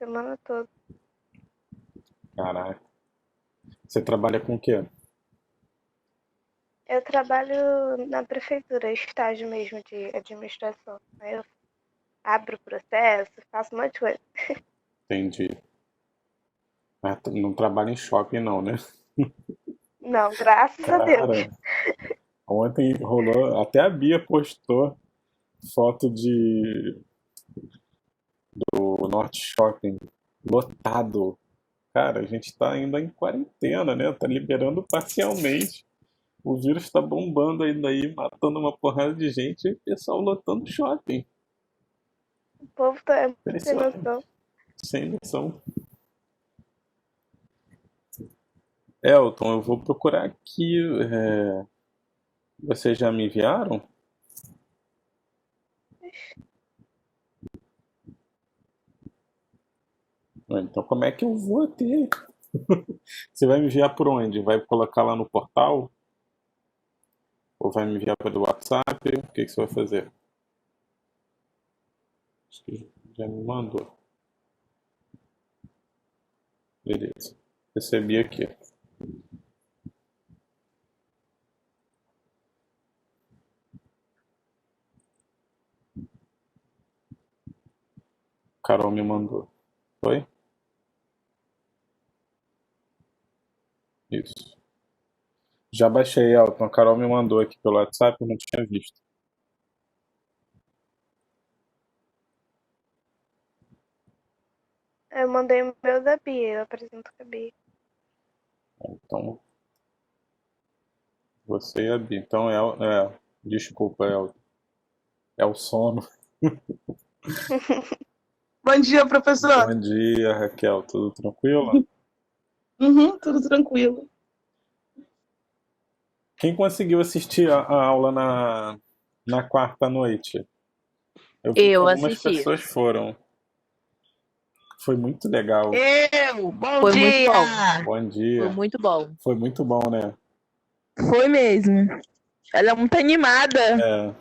semana toda. Caraca. Você trabalha com o quê? Eu trabalho na prefeitura, estágio mesmo de administração. Aí eu abro o processo, faço um monte de coisa. Entendi. Ah, não trabalha em shopping não, né? Não, graças a Deus. Cara, ontem rolou, até a Bia postou foto do Norte Shopping lotado. Cara, a gente tá ainda em quarentena, né? Tá liberando parcialmente. O vírus tá bombando ainda aí, matando uma porrada de gente e o pessoal lotando shopping. O povo tá muito sem Impressionante. noção. Sem noção. Elton, eu vou procurar aqui. Vocês já me enviaram? Então como é que eu vou ter? Você vai me enviar por onde? Vai colocar lá no portal? Ou vai me enviar pelo WhatsApp? O que que você vai fazer? Acho que já me mandou. Beleza. Recebi aqui. Carol me mandou. Foi? Isso. Já baixei, Elton. A Carol me mandou aqui pelo WhatsApp, eu não tinha visto. Eu mandei o meu da Bia, eu apresento com a Bia. Então, você e a Bia. Então, desculpa, é o sono. Bom dia, professor. Bom dia, Raquel. Tudo tranquilo? Uhum, tudo tranquilo. Quem conseguiu assistir a aula na quarta noite? Eu vi que Eu algumas assisti. pessoas foram. Foi muito legal. Bom Foi muito dia! bom. Bom Foi dia. muito bom. Foi muito bom, né? Foi mesmo. Ela é muito animada. É.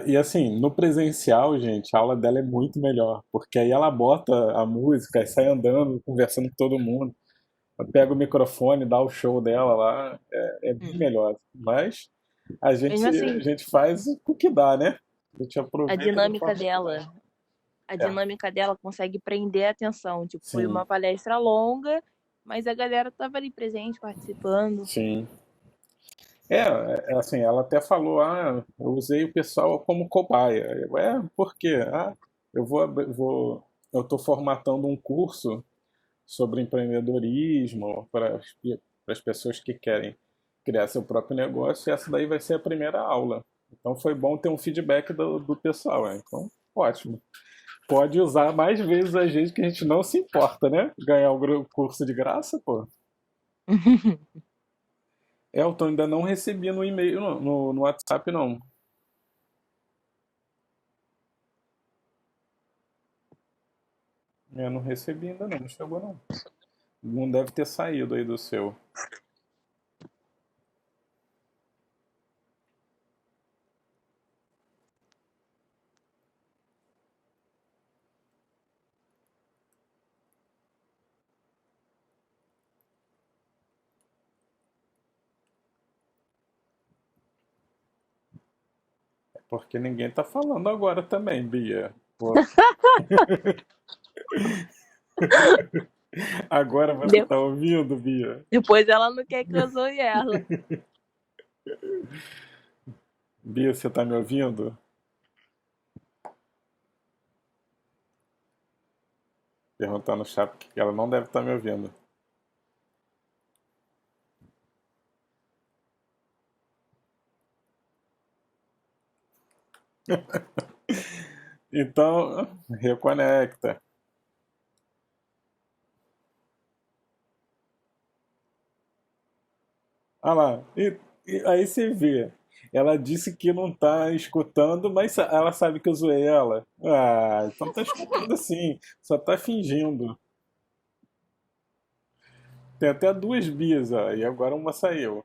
E assim, no presencial, gente, a aula dela é muito melhor, porque aí ela bota a música e sai andando, conversando com todo mundo. Ela pega o microfone, dá o show dela lá, é bem Hum. melhor. Mas a gente, Mesmo a assim, gente faz o que dá, né? A gente a aproveita da dinâmica forma que dá. dela, a É, dinâmica dela consegue prender a atenção. Tipo, foi sim, uma palestra longa, mas a galera tava ali presente, participando. sim. Assim, ela até falou, eu usei o pessoal como cobaia. Por quê? Eu estou formatando um curso sobre empreendedorismo para as pessoas que querem criar seu próprio negócio, e essa daí vai ser a primeira aula. Então foi bom ter um feedback do pessoal, né? Então, ótimo. Pode usar mais vezes a gente que a gente não se importa, né? Ganhar o curso de graça, pô. Elton, ainda não recebi no e-mail, no WhatsApp, não. Eu não recebi ainda não, não chegou não. Não deve ter saído aí do seu. É porque ninguém tá falando agora também, Bia. Pô, agora você De- tá ouvindo, Bia? Depois ela não quer que eu zoe ela. Bia, você tá me ouvindo? Perguntar no chat porque ela não deve estar me ouvindo. Então, reconecta. Ah lá, e aí você vê. Ela disse que não tá escutando, mas ela sabe que eu zoei ela. Ah, então tá escutando sim, só tá fingindo. Tem até duas Bias, ó, e agora uma saiu.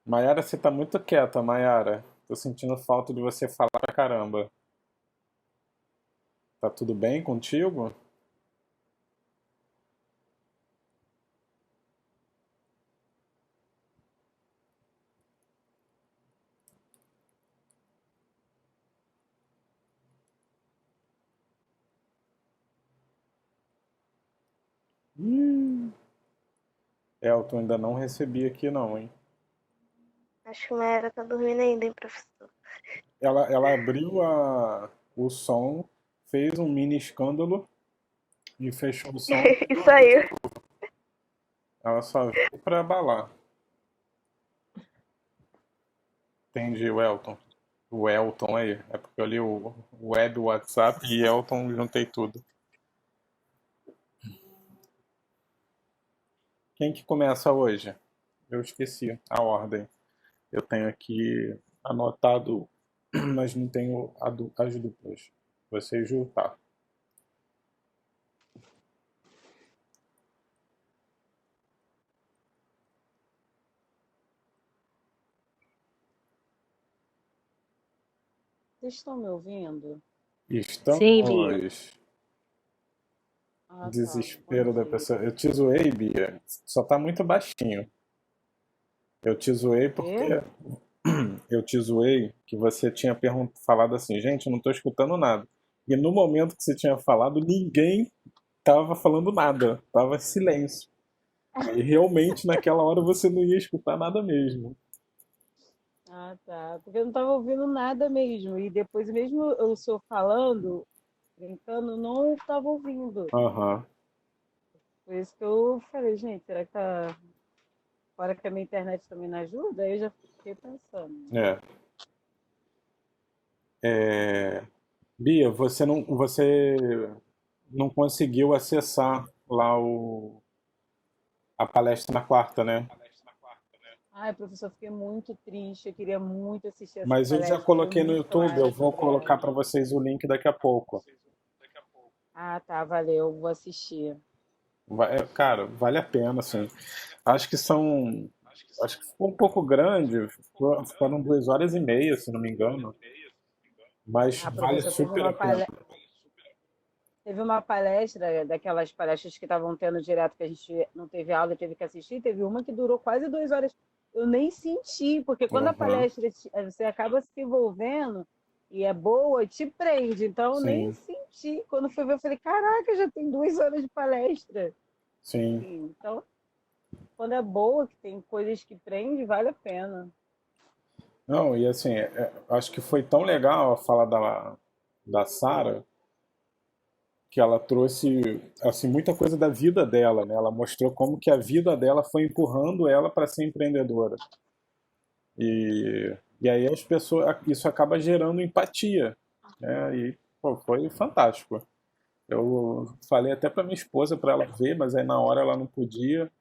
Maiara, você tá muito quieta, Maiara. Tô sentindo falta de você falar pra caramba. Tá tudo bem contigo? Hum. Elton, ainda não recebi aqui não, hein? Acho que a Mayara tá dormindo ainda, hein, professor? Ela abriu o som, fez um mini escândalo e fechou o som. Isso aí. Ela só veio pra abalar. Entendi, o Elton. O Elton aí. É porque eu li o web, o WhatsApp e Elton juntei tudo. Quem que começa hoje? Eu esqueci a ordem. Eu tenho aqui anotado, mas não tenho as duplas. Vocês juntar. Vocês estão me ouvindo? Sim, Bia. Estamos. Ah, tá. Desespero da Ok. pessoa. Eu te zoei, Bia. Só tá muito baixinho. Eu te zoei porque. Quê? Eu te zoei que você tinha falado assim, gente, eu não tô escutando nada. E no momento que você tinha falado, ninguém tava falando nada. Tava silêncio. E realmente naquela hora você não ia escutar nada mesmo. Ah, tá. Porque eu não estava ouvindo nada mesmo. E depois, mesmo eu só falando, brincando, não estava ouvindo. Aham. Por isso que eu falei, gente, será que tá. Fora que a minha internet também não ajuda? Aí eu já fiquei pensando. É. Bia, você não conseguiu acessar lá a palestra na quarta, né? Ai, professor, fiquei muito triste. Eu queria muito assistir essa Mas eu já palestra. Foi coloquei no muito YouTube, eu tomada por vou colocar Deus. para vocês o link daqui a pouco. Ah, tá, valeu. Vou assistir. Cara, vale a pena, assim. Acho que são. Acho que ficou um pouco grande, foram 2 horas e meia, se não me engano. Mas Ah, vale professor, super a pena. teve uma palestra, daquelas palestras que estavam tendo direto, que a gente não teve aula e teve que assistir. Teve uma que durou quase 2 horas. Eu nem senti, porque quando a Aham, palestra você acaba se envolvendo e é boa, te prende. Então eu nem sim, senti. Quando fui ver, eu falei, caraca, já tem 2 horas de palestra. sim. Enfim, então, quando é boa, que tem coisas que prende, vale a pena. Não, e assim, acho que foi tão legal a fala da Sarah que ela trouxe assim muita coisa da vida dela, né? Ela mostrou como que a vida dela foi empurrando ela para ser empreendedora. E aí as pessoas, isso acaba gerando empatia, né? E pô, foi fantástico. Eu falei até para minha esposa para ela ver, mas aí na hora ela não podia.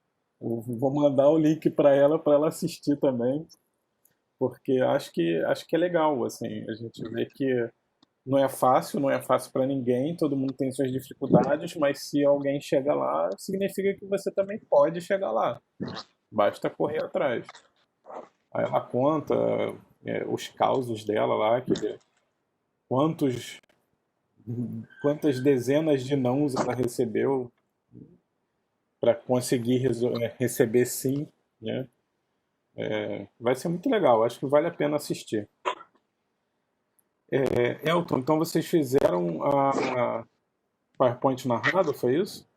Eu vou mandar o link para ela assistir também, porque acho que é legal assim, a gente vê que não é fácil para ninguém, todo mundo tem suas dificuldades, mas se alguém chega lá, significa que você também pode chegar lá. Basta correr atrás. Aí ela conta os causos dela lá, quantos, quantas dezenas de nãos ela recebeu para conseguir receber sim, né? Vai ser muito legal, acho que vale a pena assistir. Elton, então vocês fizeram a PowerPoint narrado, foi isso?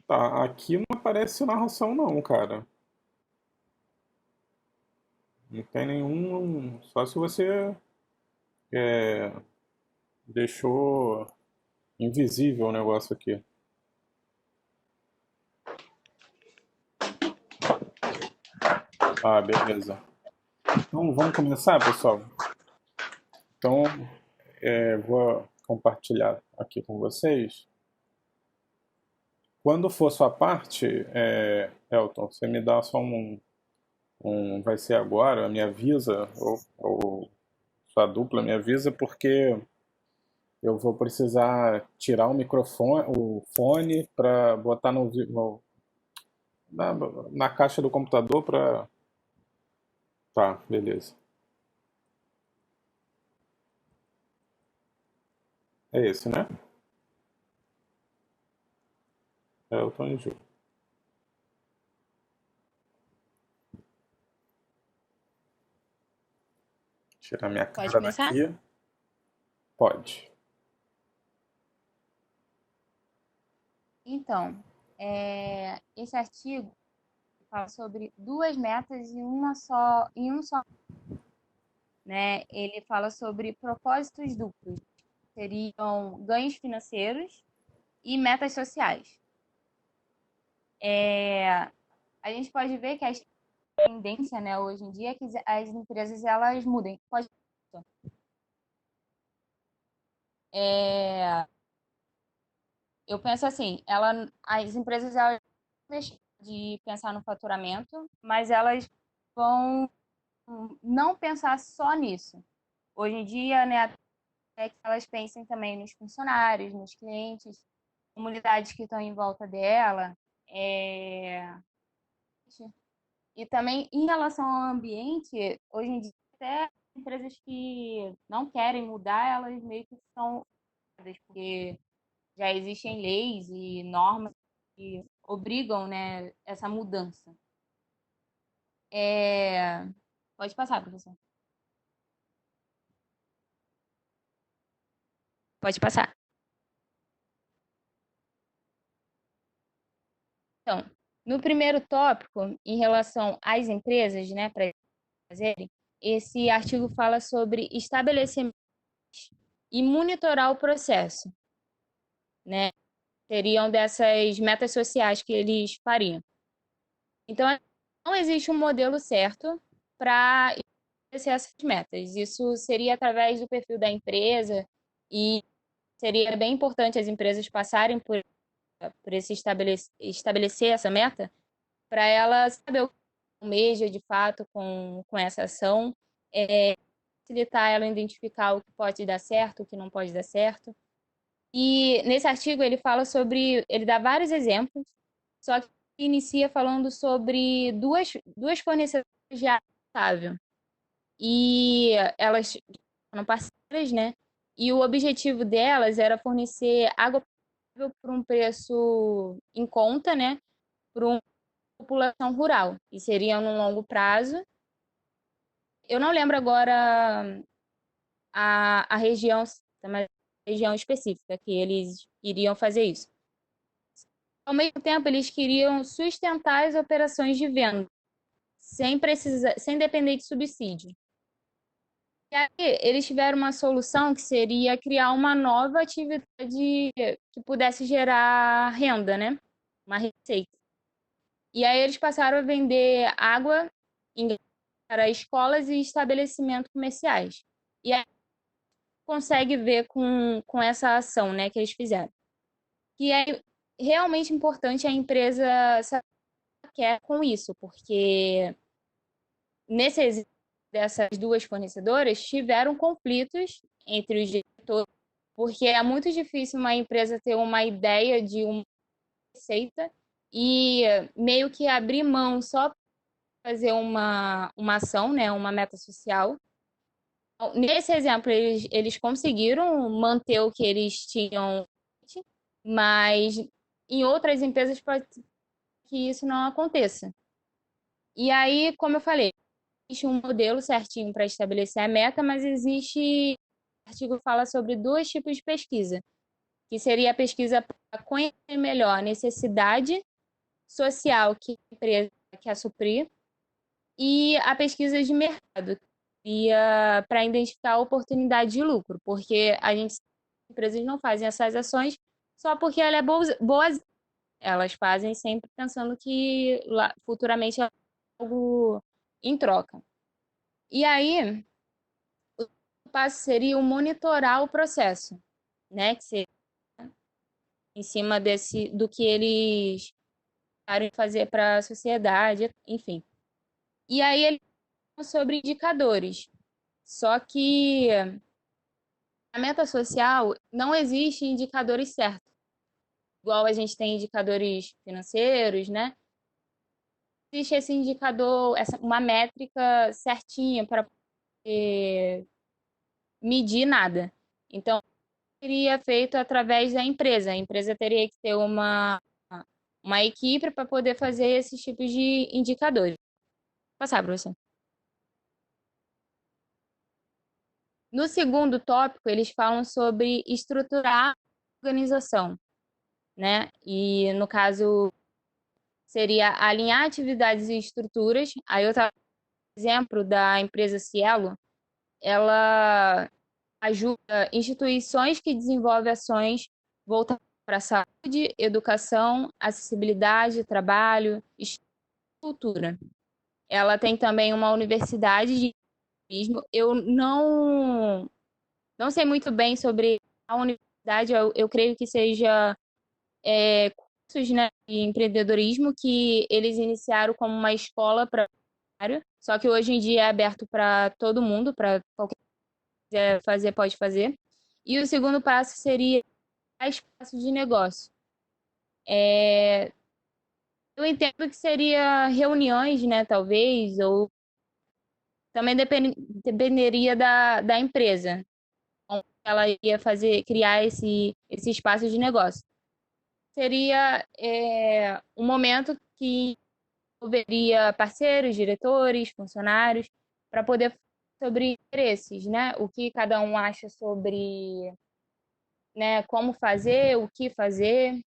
Tá, aqui não aparece narração não, cara. Não tem nenhum. Só se você é, deixou invisível o negócio aqui. Ah, beleza. Então vamos começar, pessoal. Então vou compartilhar aqui com vocês. Quando for sua parte, Elton, você me dá só vai ser agora, me avisa, ou sua dupla me avisa, porque eu vou precisar tirar o microfone, o fone para botar na, na caixa do computador para. Tá, beleza. É esse, né? É o Tony Júlio. Tirar minha Pode cara começar? daqui. Pode. Então, esse artigo fala sobre duas metas em um só, né? Ele fala sobre propósitos duplos, seriam ganhos financeiros e metas sociais. A gente pode ver que a tendência, né, hoje em dia é que as empresas elas mudem. Eu penso assim, as empresas elas vão deixar de pensar no faturamento, mas elas vão não pensar só nisso. Hoje em dia, né, até que elas pensem também nos funcionários, nos clientes, comunidades que estão em volta dela, e também em relação ao ambiente, hoje em dia até empresas que não querem mudar, elas meio que são porque já existem leis e normas que obrigam, né, essa mudança. Pode passar, professor. Pode passar. Então, no primeiro tópico, em relação às empresas, né, para fazerem, esse artigo fala sobre estabelecer e monitorar o processo, né? Seriam dessas metas sociais que eles fariam. Então, não existe um modelo certo para estabelecer essas metas. Isso seria através do perfil da empresa e seria bem importante as empresas passarem por esse estabelecer essa meta para ela saber o que almeja de fato com essa ação, facilitar ela identificar o que pode dar certo, o que não pode dar certo. E nesse artigo ele fala sobre, ele dá vários exemplos, só que inicia falando sobre duas fornecedoras de água potável. E elas são parceiras, né? E o objetivo delas era fornecer água potável por um preço em conta, né? Para uma população rural. E seria num longo prazo. Eu não lembro agora a região, mas a região específica que eles iriam fazer isso. Ao mesmo tempo, eles queriam sustentar as operações de venda, sem depender de subsídio. E aí, eles tiveram uma solução que seria criar uma nova atividade que pudesse gerar renda, né? Uma receita. E aí, eles passaram a vender água para escolas e estabelecimentos comerciais. E aí, consegue ver com essa ação, né, que eles fizeram. Que é realmente importante a empresa saber o que quer com isso, porque nesse exemplo dessas duas fornecedoras tiveram conflitos entre os diretores, porque é muito difícil uma empresa ter uma ideia de uma receita e meio que abrir mão só para fazer uma ação, né, uma meta social. Nesse exemplo, eles conseguiram manter o que eles tinham, mas em outras empresas pode que isso não aconteça. E aí, como eu falei, existe um modelo certinho para estabelecer a meta, mas existe, o artigo fala sobre dois tipos de pesquisa, que seria a pesquisa para conhecer melhor a necessidade social que a empresa quer suprir e a pesquisa de mercado, que seria para identificar a oportunidade de lucro, porque a gente as empresas não fazem essas ações só porque ela é boa, elas fazem sempre pensando que lá, futuramente é algo em troca. E aí, o passo seria o monitorar o processo, né? Que seria em cima do que eles querem fazer para a sociedade, enfim. E aí ele fala sobre indicadores. Só que A meta social não existe indicadores certos, igual a gente tem indicadores financeiros, né? Existe esse indicador, uma métrica certinha para medir nada. Então, seria feito através da empresa. A empresa teria que ter uma equipe para poder fazer esses tipos de indicadores. Vou passar para você. No segundo tópico, eles falam sobre estruturar a organização, né? E, no caso, seria alinhar atividades e estruturas. Aí, outro exemplo da empresa Cielo, ela ajuda instituições que desenvolvem ações voltadas para a saúde, educação, acessibilidade, trabalho e cultura. Ela tem também uma universidade de turismo. Eu não sei muito bem sobre a universidade, eu creio que seja cursos, né, de empreendedorismo que eles iniciaram como uma escola para área, só que hoje em dia é aberto para todo mundo, para qualquer que quiser fazer, pode fazer. E o segundo passo seria espaço de negócio. Eu entendo que seria reuniões, né, talvez, ou também dependeria da empresa. Como ela ia criar esse espaço de negócio. Seria um momento que envolveria parceiros, diretores, funcionários, para poder falar sobre interesses, né? O que cada um acha sobre, né, como fazer, o que fazer.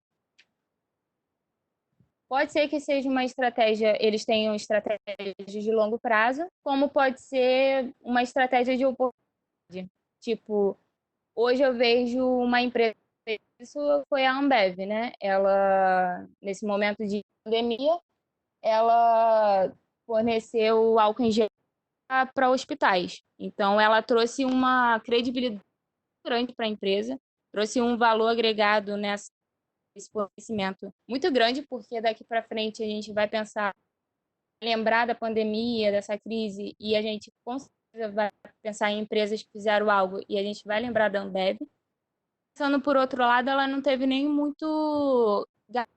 Pode ser que seja uma estratégia, eles tenham estratégias de longo prazo, como pode ser uma estratégia de oportunidade. Tipo, hoje eu vejo uma empresa, isso foi a Ambev, né? Ela, nesse momento de pandemia, ela forneceu álcool em gel para hospitais. Então, ela trouxe uma credibilidade grande para a empresa, trouxe um valor agregado nesse fornecimento muito grande, porque daqui para frente a gente vai pensar, lembrar da pandemia, dessa crise, e a gente com certeza vai pensar em empresas que fizeram algo e a gente vai lembrar da Ambev. Pensando por outro lado, ela não teve nem muito gasto,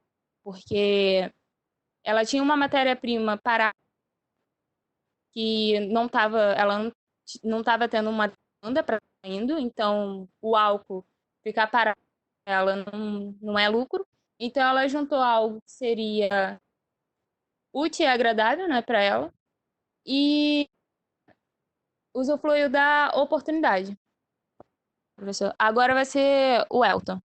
porque ela tinha uma matéria-prima parada que ela não estava tendo uma demanda para indo, então o álcool ficar parado ela não é lucro. Então ela juntou algo que seria útil e agradável, né, para ela e usufruiu da oportunidade. Professor, agora vai ser o Elton.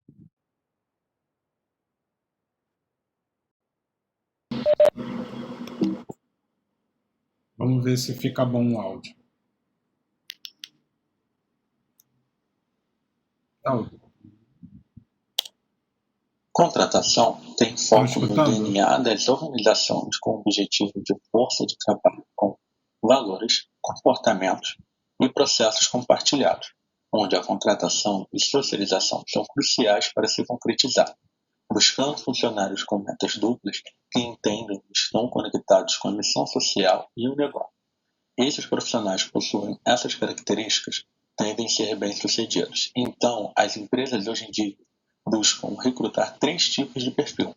Vamos ver se fica bom o áudio. Áudio. Contratação tem foco no DNA das organizações com o objetivo de força de trabalho com valores, comportamentos e processos compartilhados, onde a contratação e socialização são cruciais para se concretizar, buscando funcionários com metas duplas que entendem e estão conectados com a missão social e o negócio. Esses profissionais que possuem essas características tendem a ser bem-sucedidos. Então, as empresas hoje em dia buscam recrutar 3 tipos de perfil.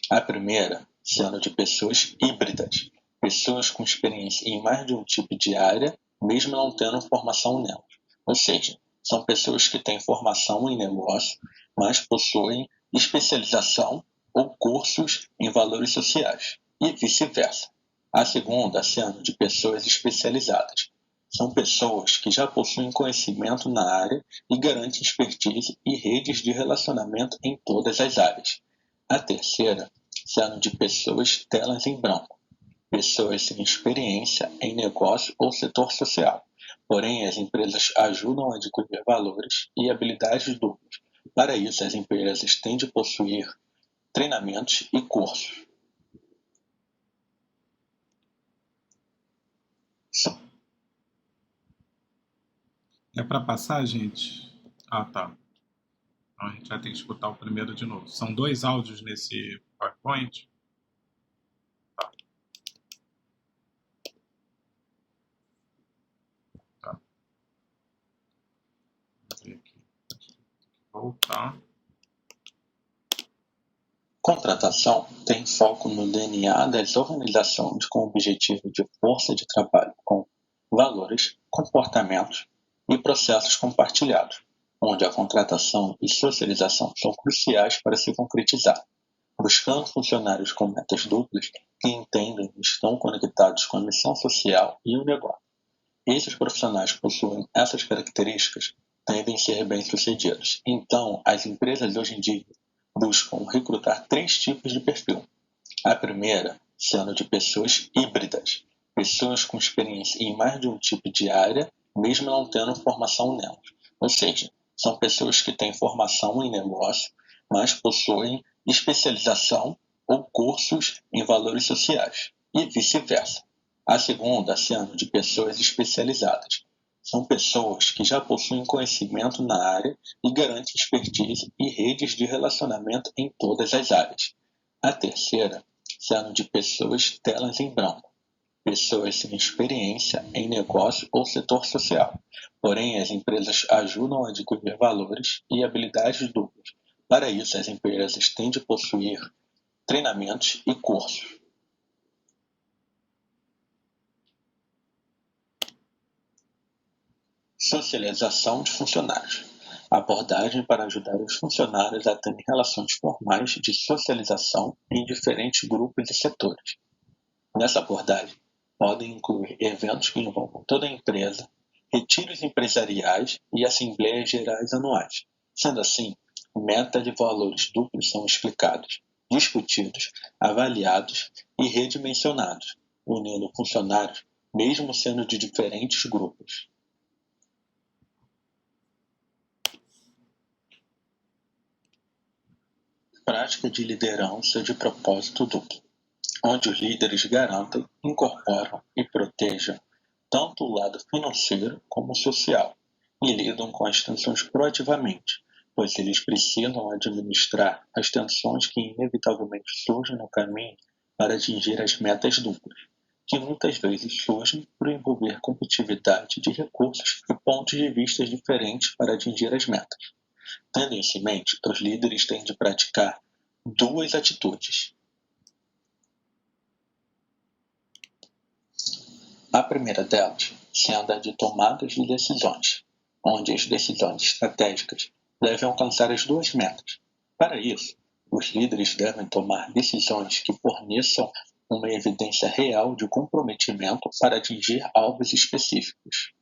A primeira, sendo de pessoas híbridas, pessoas com experiência em mais de um tipo de área, mesmo não tendo formação nela. Ou seja, são pessoas que têm formação em negócio, mas possuem especialização ou cursos em valores sociais, e vice-versa. A segunda, sendo de pessoas especializadas. São pessoas que já possuem conhecimento na área e garantem expertise e redes de relacionamento em todas as áreas. A terceira, sendo de pessoas telas em branco, pessoas sem experiência em negócio ou setor social. Porém, as empresas ajudam a adquirir valores e habilidades duplas. Para isso, as empresas têm de possuir treinamentos e cursos. É para passar, gente? Ah, tá. Então a gente vai ter que escutar o primeiro de novo. São 2 áudios nesse PowerPoint. Tá. Tá. Vou ver aqui. Voltar. Contratação tem foco no DNA das organizações com o objetivo de força de trabalho com valores, comportamentos e processos compartilhados, onde a contratação e socialização são cruciais para se concretizar, buscando funcionários com metas duplas que entendem e estão conectados com a missão social e o negócio. Esses profissionais que possuem essas características tendem a ser bem-sucedidos. Então, as empresas hoje em dia buscam recrutar 3 tipos de perfil. A primeira, sendo de pessoas híbridas, pessoas com experiência em mais de um tipo de área, mesmo não tendo formação nelas. Ou seja, são pessoas que têm formação em negócio, mas possuem especialização ou cursos em valores sociais, e vice-versa. A segunda, sendo de pessoas especializadas. São pessoas que já possuem conhecimento na área e garantem expertise e redes de relacionamento em todas as áreas. A terceira, sendo de pessoas telas em branco. Pessoas sem experiência em negócio ou setor social. Porém, as empresas ajudam a adquirir valores e habilidades duplas. Para isso, as empresas têm de possuir treinamentos e cursos. Socialização de funcionários. Abordagem para ajudar os funcionários a terem relações formais de socialização em diferentes grupos e setores. Nessa abordagem, podem incluir eventos que envolvam toda a empresa, retiros empresariais e assembleias gerais anuais. Sendo assim, metas e valores duplos são explicados, discutidos, avaliados e redimensionados, unindo funcionários, mesmo sendo de diferentes grupos. Prática de liderança de propósito duplo, onde os líderes garantem, incorporam e protejam tanto o lado financeiro como o social, e lidam com as tensões proativamente, pois eles precisam administrar as tensões que inevitavelmente surgem no caminho para atingir as metas duplas, que muitas vezes surgem por envolver competitividade de recursos e pontos de vista diferentes para atingir as metas. Tendo isso em mente, os líderes têm de praticar 2 atitudes. A primeira delas sendo a de tomadas de decisões, onde as decisões estratégicas devem alcançar as 2 metas. Para isso, os líderes devem tomar decisões que forneçam uma evidência real de comprometimento para atingir alvos específicos.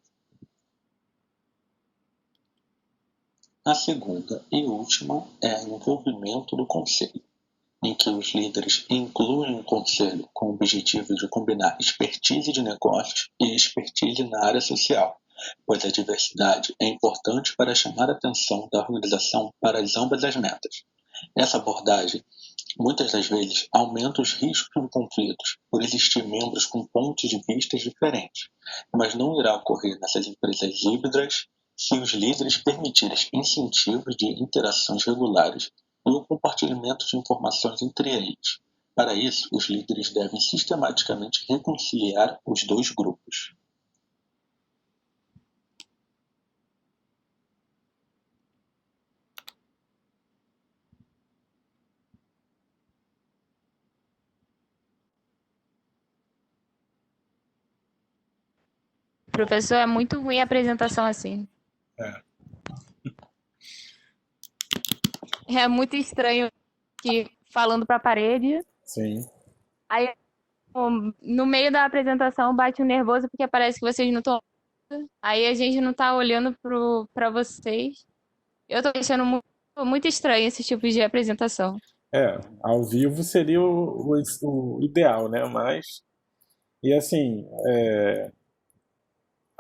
A segunda e última é o envolvimento do conselho, em que os líderes incluem um conselho com o objetivo de combinar expertise de negócios e expertise na área social, pois a diversidade é importante para chamar a atenção da organização para ambas as metas. Essa abordagem, muitas das vezes, aumenta os riscos de conflitos por existir membros com pontos de vista diferentes, mas não irá ocorrer nessas empresas híbridas se os líderes permitirem incentivos de interações regulares e o compartilhamento de informações entre eles. Para isso, os líderes devem sistematicamente reconciliar os 2 grupos. Professor, é muito ruim a apresentação assim. É muito estranho que falando para a parede. Sim. Aí, no meio da apresentação, bate um nervoso porque parece que vocês não estão. Aí a gente não está olhando para vocês. Eu estou achando muito estranho esse tipo de apresentação. Ao vivo seria o ideal, né? Mas, e assim,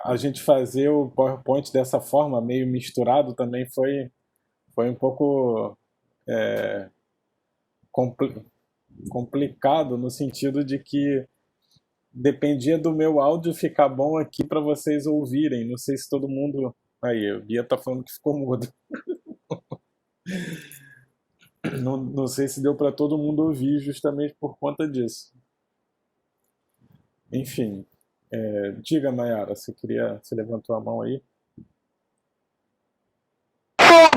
a gente fazer o PowerPoint dessa forma, meio misturado, também foi um pouco complicado, no sentido de que dependia do meu áudio ficar bom aqui para vocês ouvirem. Não sei se todo mundo... Aí, o Bia tá falando que ficou mudo. Não sei se deu para todo mundo ouvir justamente por conta disso. Enfim, diga, Mayara, você levantou a mão aí?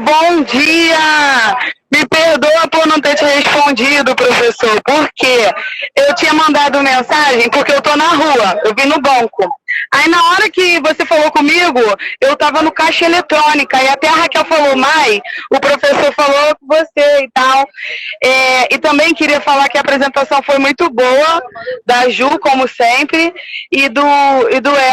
bom dia! Me perdoa por não ter te respondido, professor, porque eu tinha mandado mensagem porque eu tô na rua, eu vim no banco. Aí na hora que você falou comigo, eu tava no caixa eletrônica, e até a Raquel falou, Mai, o professor falou com você e tal. E também queria falar que a apresentação foi muito boa, da Ju, como sempre, e do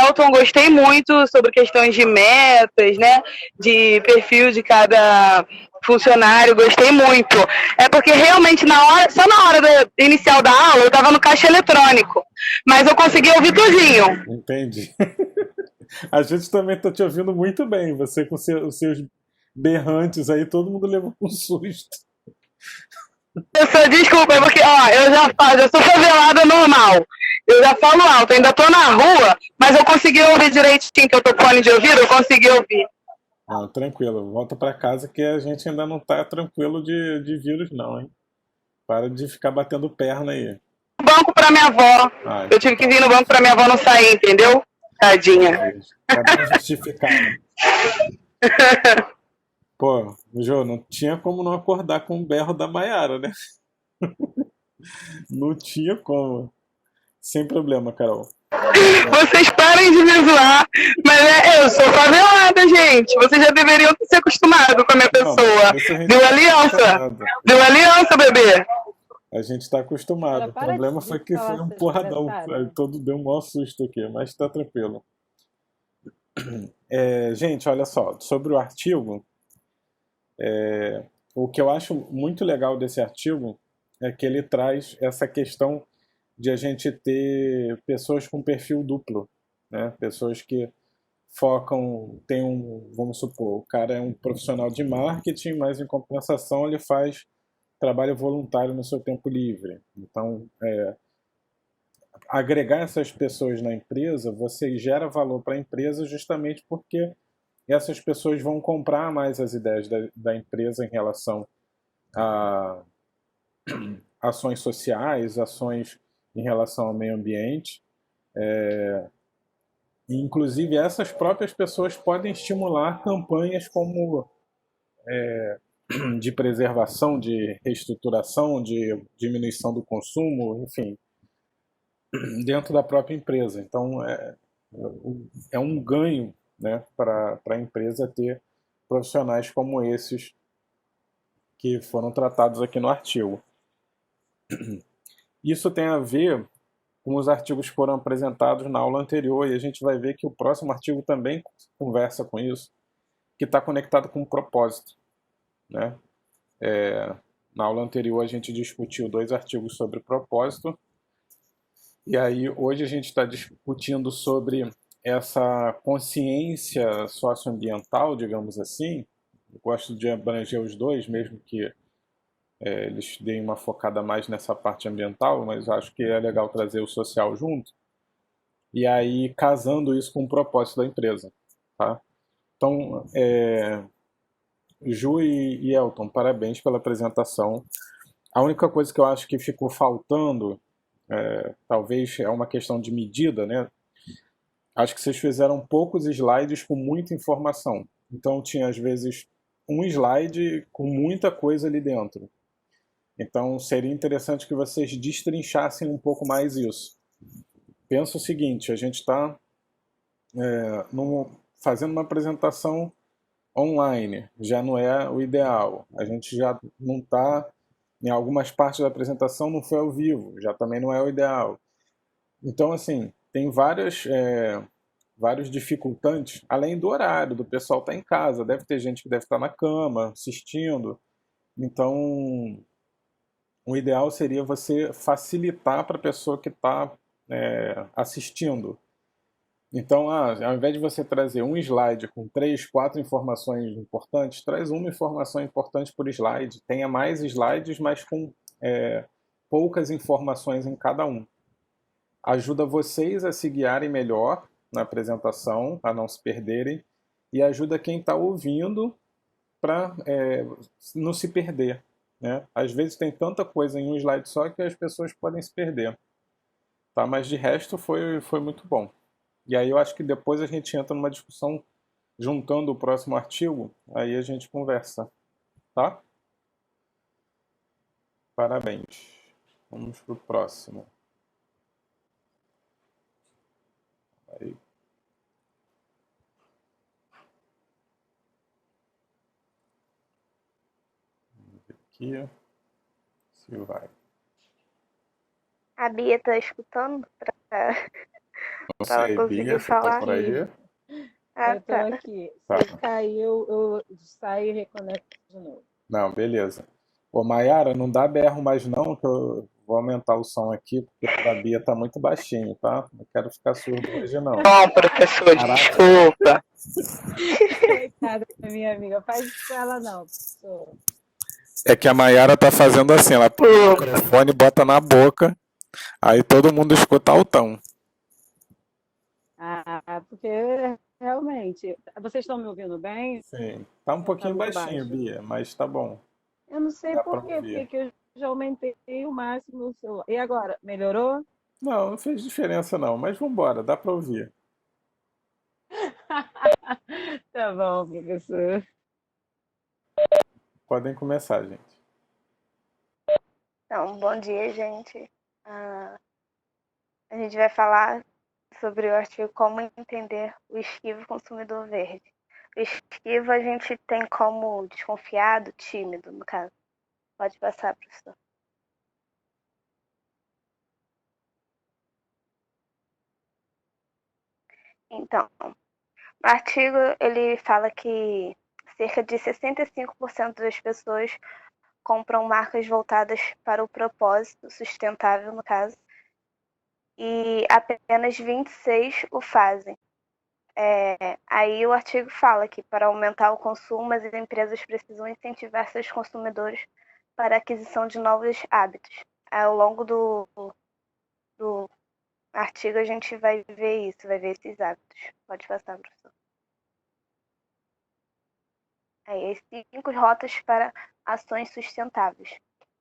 Elton, gostei muito sobre questões de metas, né, de perfil de cada funcionário, gostei muito. É porque realmente só na hora inicial da aula eu tava no caixa eletrônico, mas eu consegui ouvir tudinho. Entendi. A gente também tá te ouvindo muito bem. Você com os seus berrantes aí, todo mundo levou um susto. Professor, desculpa, é porque eu sou favelada normal. Eu já falo alto, ainda tô na rua, mas eu consegui ouvir direitinho, que eu tô com fone de ouvido, eu consegui ouvir. Não, tranquilo. Volta pra casa que a gente ainda não tá tranquilo de vírus, não, hein? Para de ficar batendo perna aí. Banco pra minha avó. Ai. Eu tive que vir no banco pra minha avó não sair, entendeu? Tadinha. Tá justificado. Pô, Jô, não tinha como não acordar com o berro da Maiara, né? Não tinha como. Sem problema, Carol. Vocês parem de me zoar, mas eu sou favelada, gente. Vocês já deveriam se acostumado com a minha pessoa. Deu aliança. Deu aliança, bebê. A gente tá acostumado. O problema foi que foi um porradão. Todo deu um maior susto aqui, mas tá tranquilo. Gente, olha só. Sobre o artigo, o que eu acho muito legal desse artigo é que ele traz essa questão de a gente ter pessoas com perfil duplo, né? Pessoas que focam, vamos supor, o cara é um profissional de marketing, mas em compensação ele faz trabalho voluntário no seu tempo livre. Então, agregar essas pessoas na empresa, você gera valor para a empresa justamente porque essas pessoas vão comprar mais as ideias da empresa em relação a ações sociais, ações em relação ao meio ambiente. Inclusive, essas próprias pessoas podem estimular campanhas como de preservação, de reestruturação, de diminuição do consumo, enfim, dentro da própria empresa. Então, é um ganho, né, para a empresa ter profissionais como esses que foram tratados aqui no artigo. Isso tem a ver com os artigos que foram apresentados na aula anterior, e a gente vai ver que o próximo artigo também conversa com isso, que está conectado com o propósito, né? Na aula anterior a gente discutiu 2 artigos sobre propósito, e aí hoje a gente está discutindo sobre essa consciência socioambiental, digamos assim. Eu gosto de abranger os dois, mesmo que eles deem uma focada mais nessa parte ambiental, mas acho que é legal trazer o social junto, e aí casando isso com o propósito da empresa, tá? Então, Ju e Elton, parabéns pela apresentação. A única coisa que eu acho que ficou faltando, talvez é uma questão de medida, né? Acho que vocês fizeram poucos slides com muita informação, então tinha às vezes um slide com muita coisa ali dentro. Então, seria interessante que vocês destrinchassem um pouco mais isso. Pensa o seguinte, a gente está fazendo uma apresentação online, já não é o ideal. A gente já não está, em algumas partes da apresentação não foi ao vivo, já também não é o ideal. Então, assim, tem vários dificultantes, além do horário, do pessoal estar em casa. Deve ter gente que deve estar na cama, assistindo. Então, o ideal seria você facilitar para a pessoa que está assistindo. Então, ao invés de você trazer um slide com 3, 4 informações importantes, traz uma informação importante por slide. Tenha mais slides, mas com poucas informações em cada um. Ajuda vocês a se guiarem melhor na apresentação, a não se perderem, e ajuda quem está ouvindo para não se perder, né? Às vezes tem tanta coisa em um slide só que as pessoas podem se perder, tá? Mas de resto foi muito bom. E aí eu acho que depois a gente entra numa discussão juntando o próximo artigo, aí a gente conversa, tá? Parabéns. Vamos pro próximo. Aí. Vamos ver aqui se vai. A Bia tá escutando pra Não ela sei, Bia, conseguir você tá falar? por aí? Ah, Eu tô tá. aqui. Tá. Se cair, eu saio e reconecto de novo. Não, beleza. Ô, Mayara, não dá berro mais não, que eu vou aumentar o som aqui, porque o da Bia tá muito baixinho, tá? Não quero ficar surdo hoje, não. Bom, professor, Caraca. desculpa. Coitada da minha amiga. Faz isso com ela, não, professor. É que a Mayara tá fazendo assim, ela põe o microfone, bota na boca, aí todo mundo escuta altão. Ah, porque realmente. Vocês estão me ouvindo bem? Sim. Tá um Ou tá pouquinho muito baixinho, baixo? Bia, mas tá bom. Eu não sei Dá pra por quê, porque ouvir. que eu já aumentei o máximo no celular. E agora, melhorou? Não, não fez diferença não, mas vambora, dá pra ouvir. Tá bom, professor. Podem começar, gente. Então, bom dia, gente. A gente vai falar sobre o artigo Como Entender o Esquivo Consumidor Verde. O esquivo a gente tem como desconfiado, tímido, no caso. Pode passar, professor. Então, o artigo ele fala que cerca de 65% das pessoas compram marcas voltadas para o propósito sustentável, no caso, e apenas 26% o fazem. Aí o artigo fala que para aumentar o consumo, as empresas precisam incentivar seus consumidores para a aquisição de novos hábitos. Ao longo do artigo a gente vai ver isso, vai ver esses hábitos. Pode passar, professor. Aí, as 5 rotas para ações sustentáveis,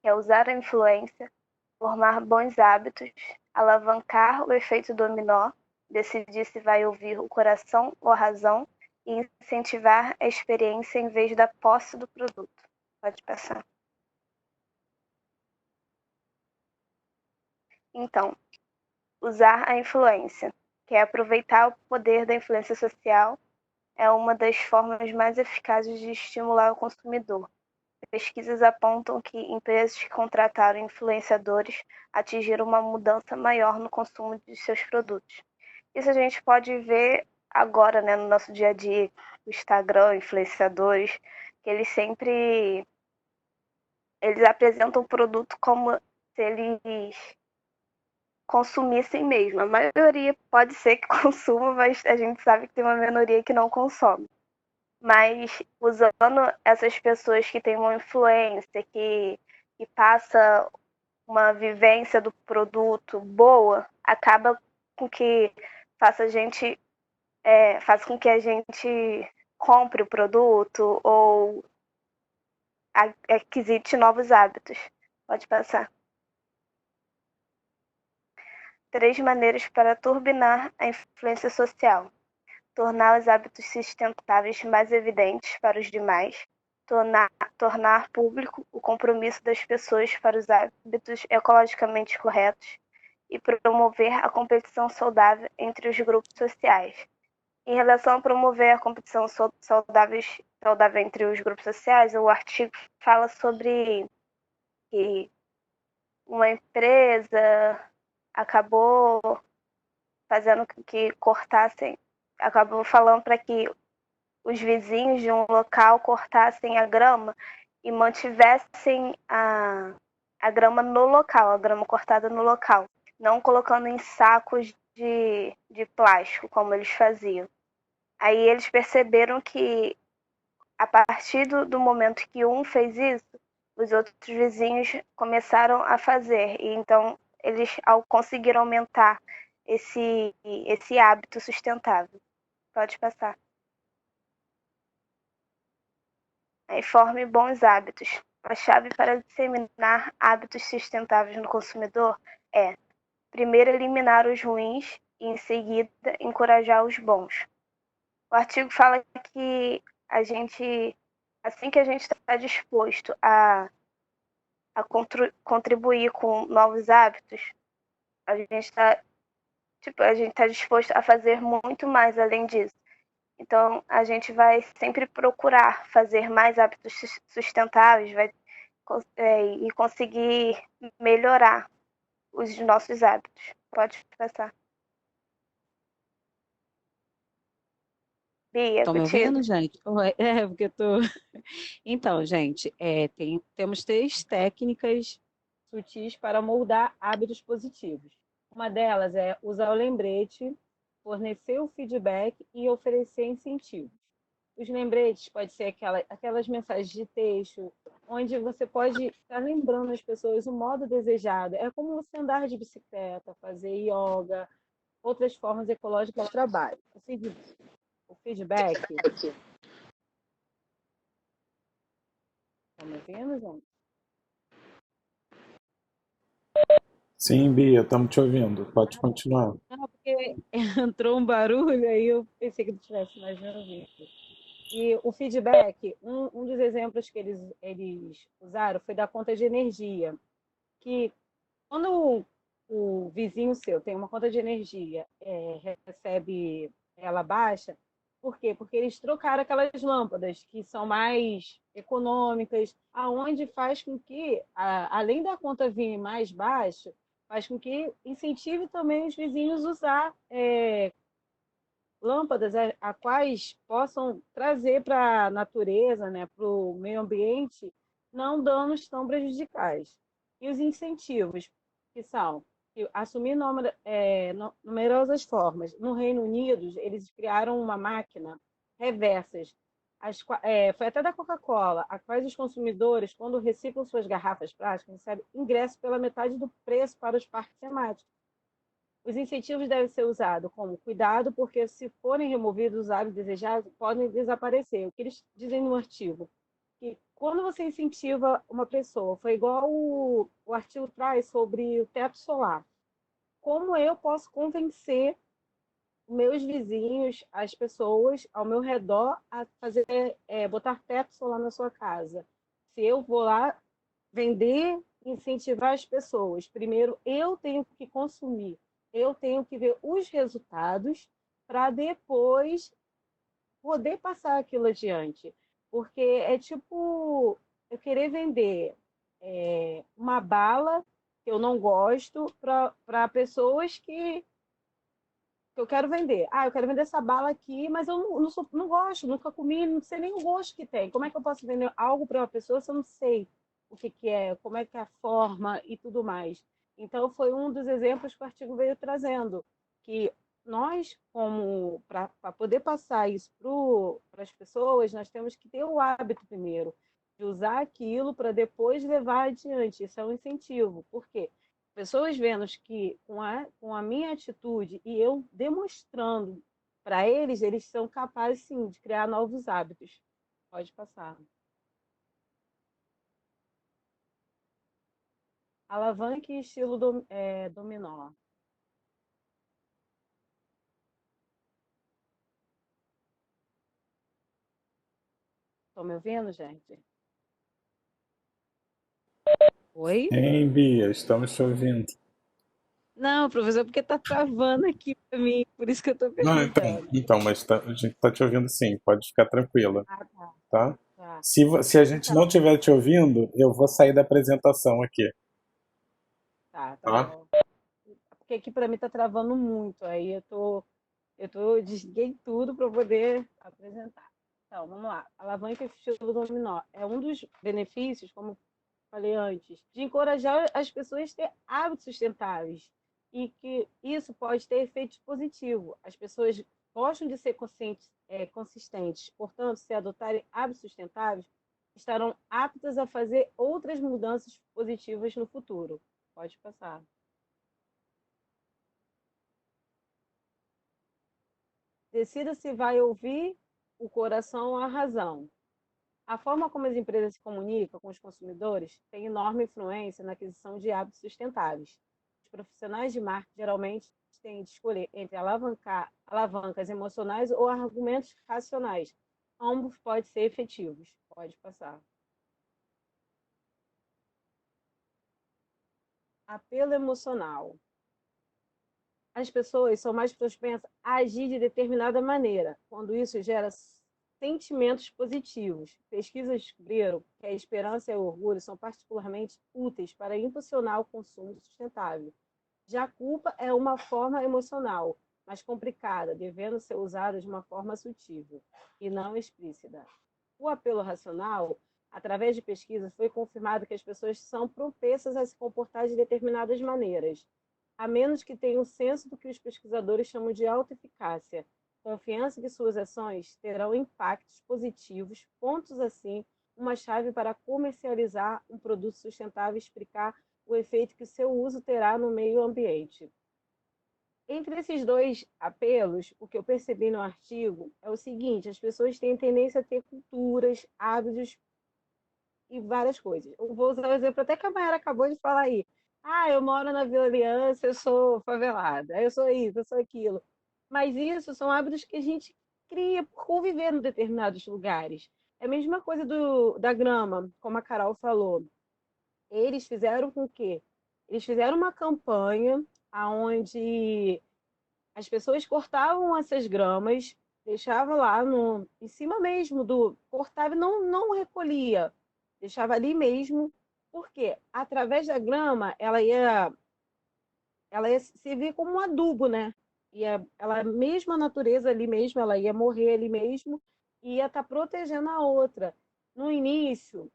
que é usar a influência, formar bons hábitos, alavancar o efeito dominó, decidir se vai ouvir o coração ou a razão e incentivar a experiência em vez da posse do produto. Pode passar. Então, usar a influência, que é aproveitar o poder da influência social, é uma das formas mais eficazes de estimular o consumidor. Pesquisas apontam que empresas que contrataram influenciadores atingiram uma mudança maior no consumo de seus produtos. Isso a gente pode ver agora, né, no nosso dia a dia, o Instagram, influenciadores, que eles apresentam o produto como se eles consumissem mesmo. A maioria pode ser que consuma, mas a gente sabe que tem uma minoria que não consome. Mas usando essas pessoas que têm uma influência, que passa uma vivência do produto boa, acaba com que faça com que a gente compre o produto ou aquisite novos hábitos. Pode passar. 3 maneiras para turbinar a influência social. Tornar os hábitos sustentáveis mais evidentes para os demais, tornar público o compromisso das pessoas para os hábitos ecologicamente corretos e promover a competição saudável entre os grupos sociais. Em relação a promover a competição saudável entre os grupos sociais, o artigo fala sobre que uma empresa acabou fazendo que cortassem, acabou falando para que os vizinhos de um local cortassem a grama e mantivessem a grama no local, a grama cortada no local, não colocando em sacos de plástico, como eles faziam. Aí eles perceberam que, a partir do momento que um fez isso, os outros vizinhos começaram a fazer. E então eles conseguiram aumentar esse hábito sustentável. Pode passar. Aí forme bons hábitos. A chave para disseminar hábitos sustentáveis no consumidor é, primeiro, eliminar os ruins e, em seguida, encorajar os bons. O artigo fala que a gente, assim que a gente está disposto a contribuir com novos hábitos, a gente está disposto a fazer muito mais além disso. Então, a gente vai sempre procurar fazer mais hábitos sustentáveis e conseguir melhorar os nossos hábitos. Pode passar. Bia, Estão me contigo. ouvindo, gente? Porque eu tô. Então, gente, temos 3 técnicas sutis para moldar hábitos positivos. Uma delas é usar o lembrete, fornecer o feedback e oferecer incentivos. Os lembretes podem ser aquelas mensagens de texto, onde você pode estar lembrando as pessoas o modo desejado. É como você andar de bicicleta, fazer yoga, outras formas ecológicas de trabalho. O feedback. Estão me ouvindo, gente? Sim, Bia, estamos te ouvindo. Pode continuar. Não, porque entrou um barulho, aí eu pensei que não tivesse mais me ouvindo. E o feedback, um dos exemplos que eles usaram foi da conta de energia, que quando o vizinho seu tem uma conta de energia, recebe ela baixa, por quê? Porque eles trocaram aquelas lâmpadas que são mais econômicas, aonde faz com que, além da conta vir mais baixa, faz com que incentive também os vizinhos a usar lâmpadas a quais possam trazer para a natureza, né, para o meio ambiente, não danos tão prejudicais. E os incentivos, que são assumir numerosas formas. No Reino Unido, eles criaram uma máquina reversas. Foi até da Coca-Cola, a quais os consumidores, quando reciclam suas garrafas plásticas, recebem ingresso pela metade do preço para os parques temáticos. Os incentivos devem ser usados como cuidado, porque se forem removidos os hábitos desejados, podem desaparecer. O que eles dizem no artigo? Que quando você incentiva uma pessoa, foi igual o artigo traz sobre o teto solar. Como eu posso convencer meus vizinhos, as pessoas ao meu redor, a botar teto solar na sua casa? Se eu vou lá vender, incentivar as pessoas, primeiro eu tenho que consumir, eu tenho que ver os resultados para depois poder passar aquilo adiante. Porque é tipo eu querer vender uma bala que eu não gosto para pessoas que eu quero vender. Eu quero vender essa bala aqui, mas eu não gosto, nunca comi, não sei nem o gosto que tem. Como é que eu posso vender algo para uma pessoa se eu não sei o que é, como é que é a forma e tudo mais? Então, foi um dos exemplos que o artigo veio trazendo, que nós, como para poder passar isso para as pessoas, nós temos que ter o hábito primeiro de usar aquilo para depois levar adiante. Isso é um incentivo. Por quê? Pessoas vendo que com a minha atitude e eu demonstrando para eles, eles são capazes sim de criar novos hábitos. Pode passar. Alavanque estilo dominó. Estão me ouvindo, gente? Oi? Sim, Bia, estamos te ouvindo. Não, professor, porque está travando aqui para mim, por isso que eu estou Não, perguntando. mas a gente está te ouvindo sim, pode ficar tranquila, Ah, tá. tá? Tá. Se a gente não estiver te ouvindo, eu vou sair da apresentação aqui, Tá tá? bom. Porque aqui para mim está travando muito, aí desliguei tudo para poder apresentar. Então, vamos lá. Alavanca estilo dominó. É um dos benefícios, como eu falei antes, de encorajar as pessoas a ter hábitos sustentáveis. E que isso pode ter efeito positivo. As pessoas gostam de ser consistentes. Portanto, se adotarem hábitos sustentáveis, estarão aptas a fazer outras mudanças positivas no futuro. Pode passar. Decida se vai ouvir o coração ou a razão. A forma como as empresas se comunicam com os consumidores tem enorme influência na aquisição de hábitos sustentáveis. Os profissionais de marketing geralmente cliente tem de escolher entre alavancas emocionais ou argumentos racionais. Ambos podem ser efetivos. Pode passar. Apelo emocional. As pessoas são mais propensas a agir de determinada maneira, quando isso gera sentimentos positivos. Pesquisas descobriram que a esperança e o orgulho são particularmente úteis para impulsionar o consumo sustentável. Já a culpa é uma forma emocional, mais complicada, devendo ser usada de uma forma sutil e não explícita. O apelo racional, através de pesquisas, foi confirmado que as pessoas são propensas a se comportar de determinadas maneiras, a menos que tenham senso do que os pesquisadores chamam de autoeficácia, confiança que suas ações terão impactos positivos, pontos assim, uma chave para comercializar um produto sustentável e explicar o efeito que seu uso terá no meio ambiente. Entre esses dois apelos, o que eu percebi no artigo é o seguinte: as pessoas têm tendência a ter culturas, hábitos e várias coisas. Eu vou usar o exemplo até que a Mayara acabou de falar aí. Eu moro na Vila Aliança, eu sou favelada, eu sou isso, eu sou aquilo. Mas isso são hábitos que a gente cria por conviver em determinados lugares. É a mesma coisa da grama, como a Carol falou. Eles fizeram com que eles fizeram uma campanha onde as pessoas cortavam essas gramas, deixavam lá em cima mesmo cortava e não recolhia, deixava ali mesmo, porque através da grama ela ia servir como um adubo, né? Ela mesma a natureza ali mesmo, ela ia morrer ali mesmo e ia estar protegendo a outra. No início,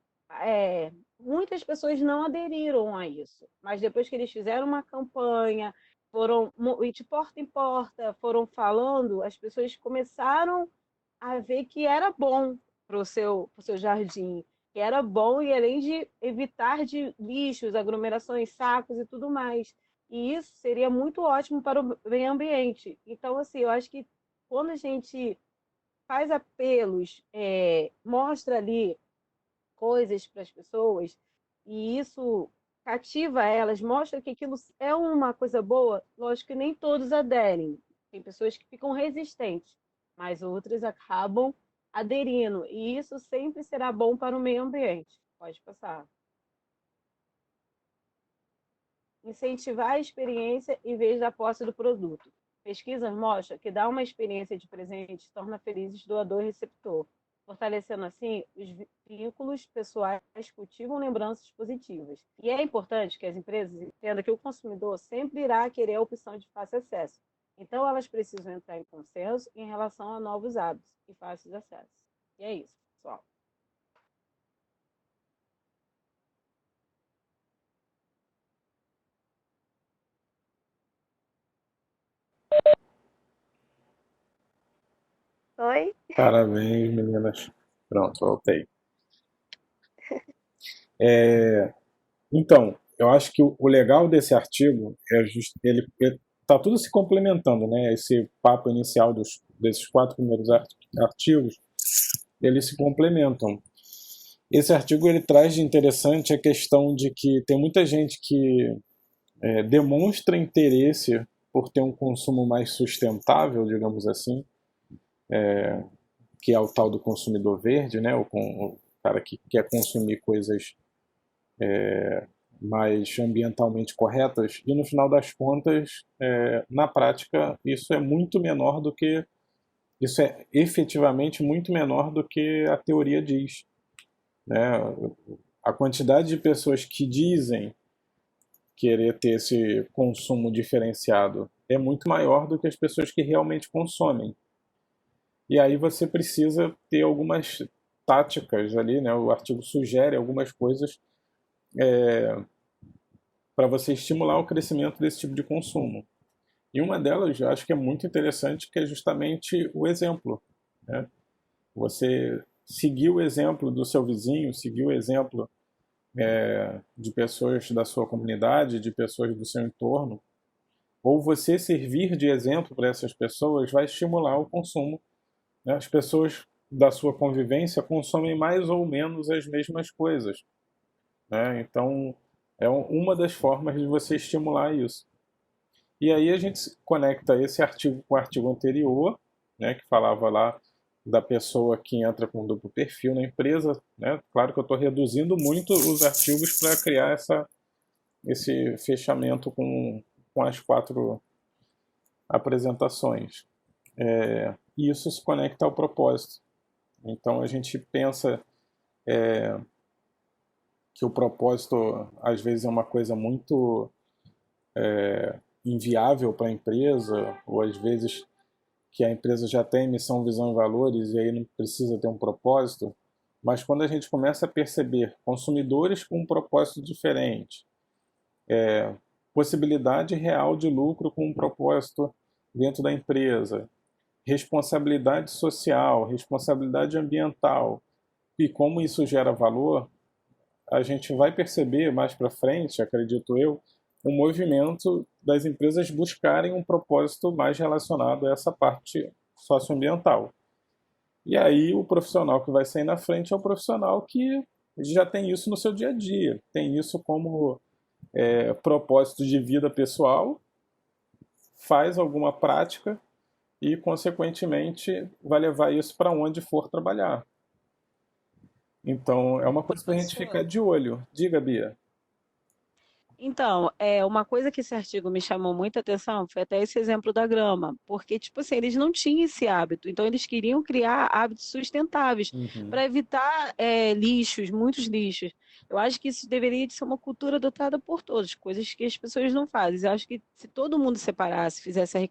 muitas pessoas não aderiram a isso, mas depois que eles fizeram uma campanha, foram de porta em porta, foram falando, as pessoas começaram a ver que era bom para o seu jardim, que era bom, e além de evitar de lixos, aglomerações, sacos e tudo mais. E isso seria muito ótimo para o meio ambiente. Então, assim, eu acho que quando a gente faz apelos, mostra ali coisas para as pessoas, e isso cativa elas, mostra que aquilo é uma coisa boa, lógico que nem todos aderem. Tem pessoas que ficam resistentes, mas outras acabam aderindo, e isso sempre será bom para o meio ambiente. Pode passar. Incentivar a experiência em vez da posse do produto. Pesquisas mostram que dar uma experiência de presente torna felizes doador e receptor, fortalecendo assim os vínculos pessoais, cultivam lembranças positivas. E é importante que as empresas entendam que o consumidor sempre irá querer a opção de fácil acesso. Então, elas precisam entrar em consenso em relação a novos hábitos e fáceis acessos. E é isso, pessoal. Oi? Parabéns, meninas. Pronto, voltei. Então, eu acho que o legal desse artigo ele está tudo se complementando, né? Esse papo inicial desses 4 primeiros artigos, eles se complementam. Esse artigo ele traz de interessante a questão de que tem muita gente que demonstra interesse por ter um consumo mais sustentável, digamos assim, que é o tal do consumidor verde, né? O cara que quer consumir coisas mais ambientalmente corretas, e no final das contas, na prática, isso é efetivamente muito menor do que a teoria diz, né? A quantidade de pessoas que dizem querer ter esse consumo diferenciado é muito maior do que as pessoas que realmente consomem. E aí você precisa ter algumas táticas ali, né? O artigo sugere algumas coisas para você estimular o crescimento desse tipo de consumo. E uma delas, eu acho que é muito interessante, que é justamente o exemplo, né? Você seguir o exemplo do seu vizinho, seguir o exemplo de pessoas da sua comunidade, de pessoas do seu entorno, ou você servir de exemplo para essas pessoas, vai estimular o consumo, né? As pessoas da sua convivência consomem mais ou menos as mesmas coisas, né? Então, é uma das formas de você estimular isso. E aí a gente conecta esse artigo com o artigo anterior, né, que falava lá da pessoa que entra com duplo perfil na empresa, né? Claro que eu estou reduzindo muito os artigos para criar esse fechamento com as 4 apresentações. E isso se conecta ao propósito. Então a gente pensa que o propósito às vezes é uma coisa muito inviável para a empresa, ou às vezes que a empresa já tem missão, visão e valores e aí não precisa ter um propósito. Mas quando a gente começa a perceber consumidores com um propósito diferente, possibilidade real de lucro com um propósito dentro da empresa, responsabilidade social, responsabilidade ambiental e como isso gera valor, a gente vai perceber mais para frente, acredito eu, um movimento das empresas buscarem um propósito mais relacionado a essa parte socioambiental. E aí o profissional que vai sair na frente é o profissional que já tem isso no seu dia a dia, tem isso como propósito de vida pessoal, faz alguma prática e, consequentemente, vai levar isso para onde for trabalhar. Então, é uma coisa para a gente ficar de olho. Diga, Bia. Então, uma coisa que esse artigo me chamou muita atenção foi até esse exemplo da grama, porque, tipo assim, eles não tinham esse hábito, então eles queriam criar hábitos sustentáveis para evitar lixos, muitos lixos. Eu acho que isso deveria de ser uma cultura adotada por todos, coisas que as pessoas não fazem. Eu acho que se todo mundo separasse, fizesse a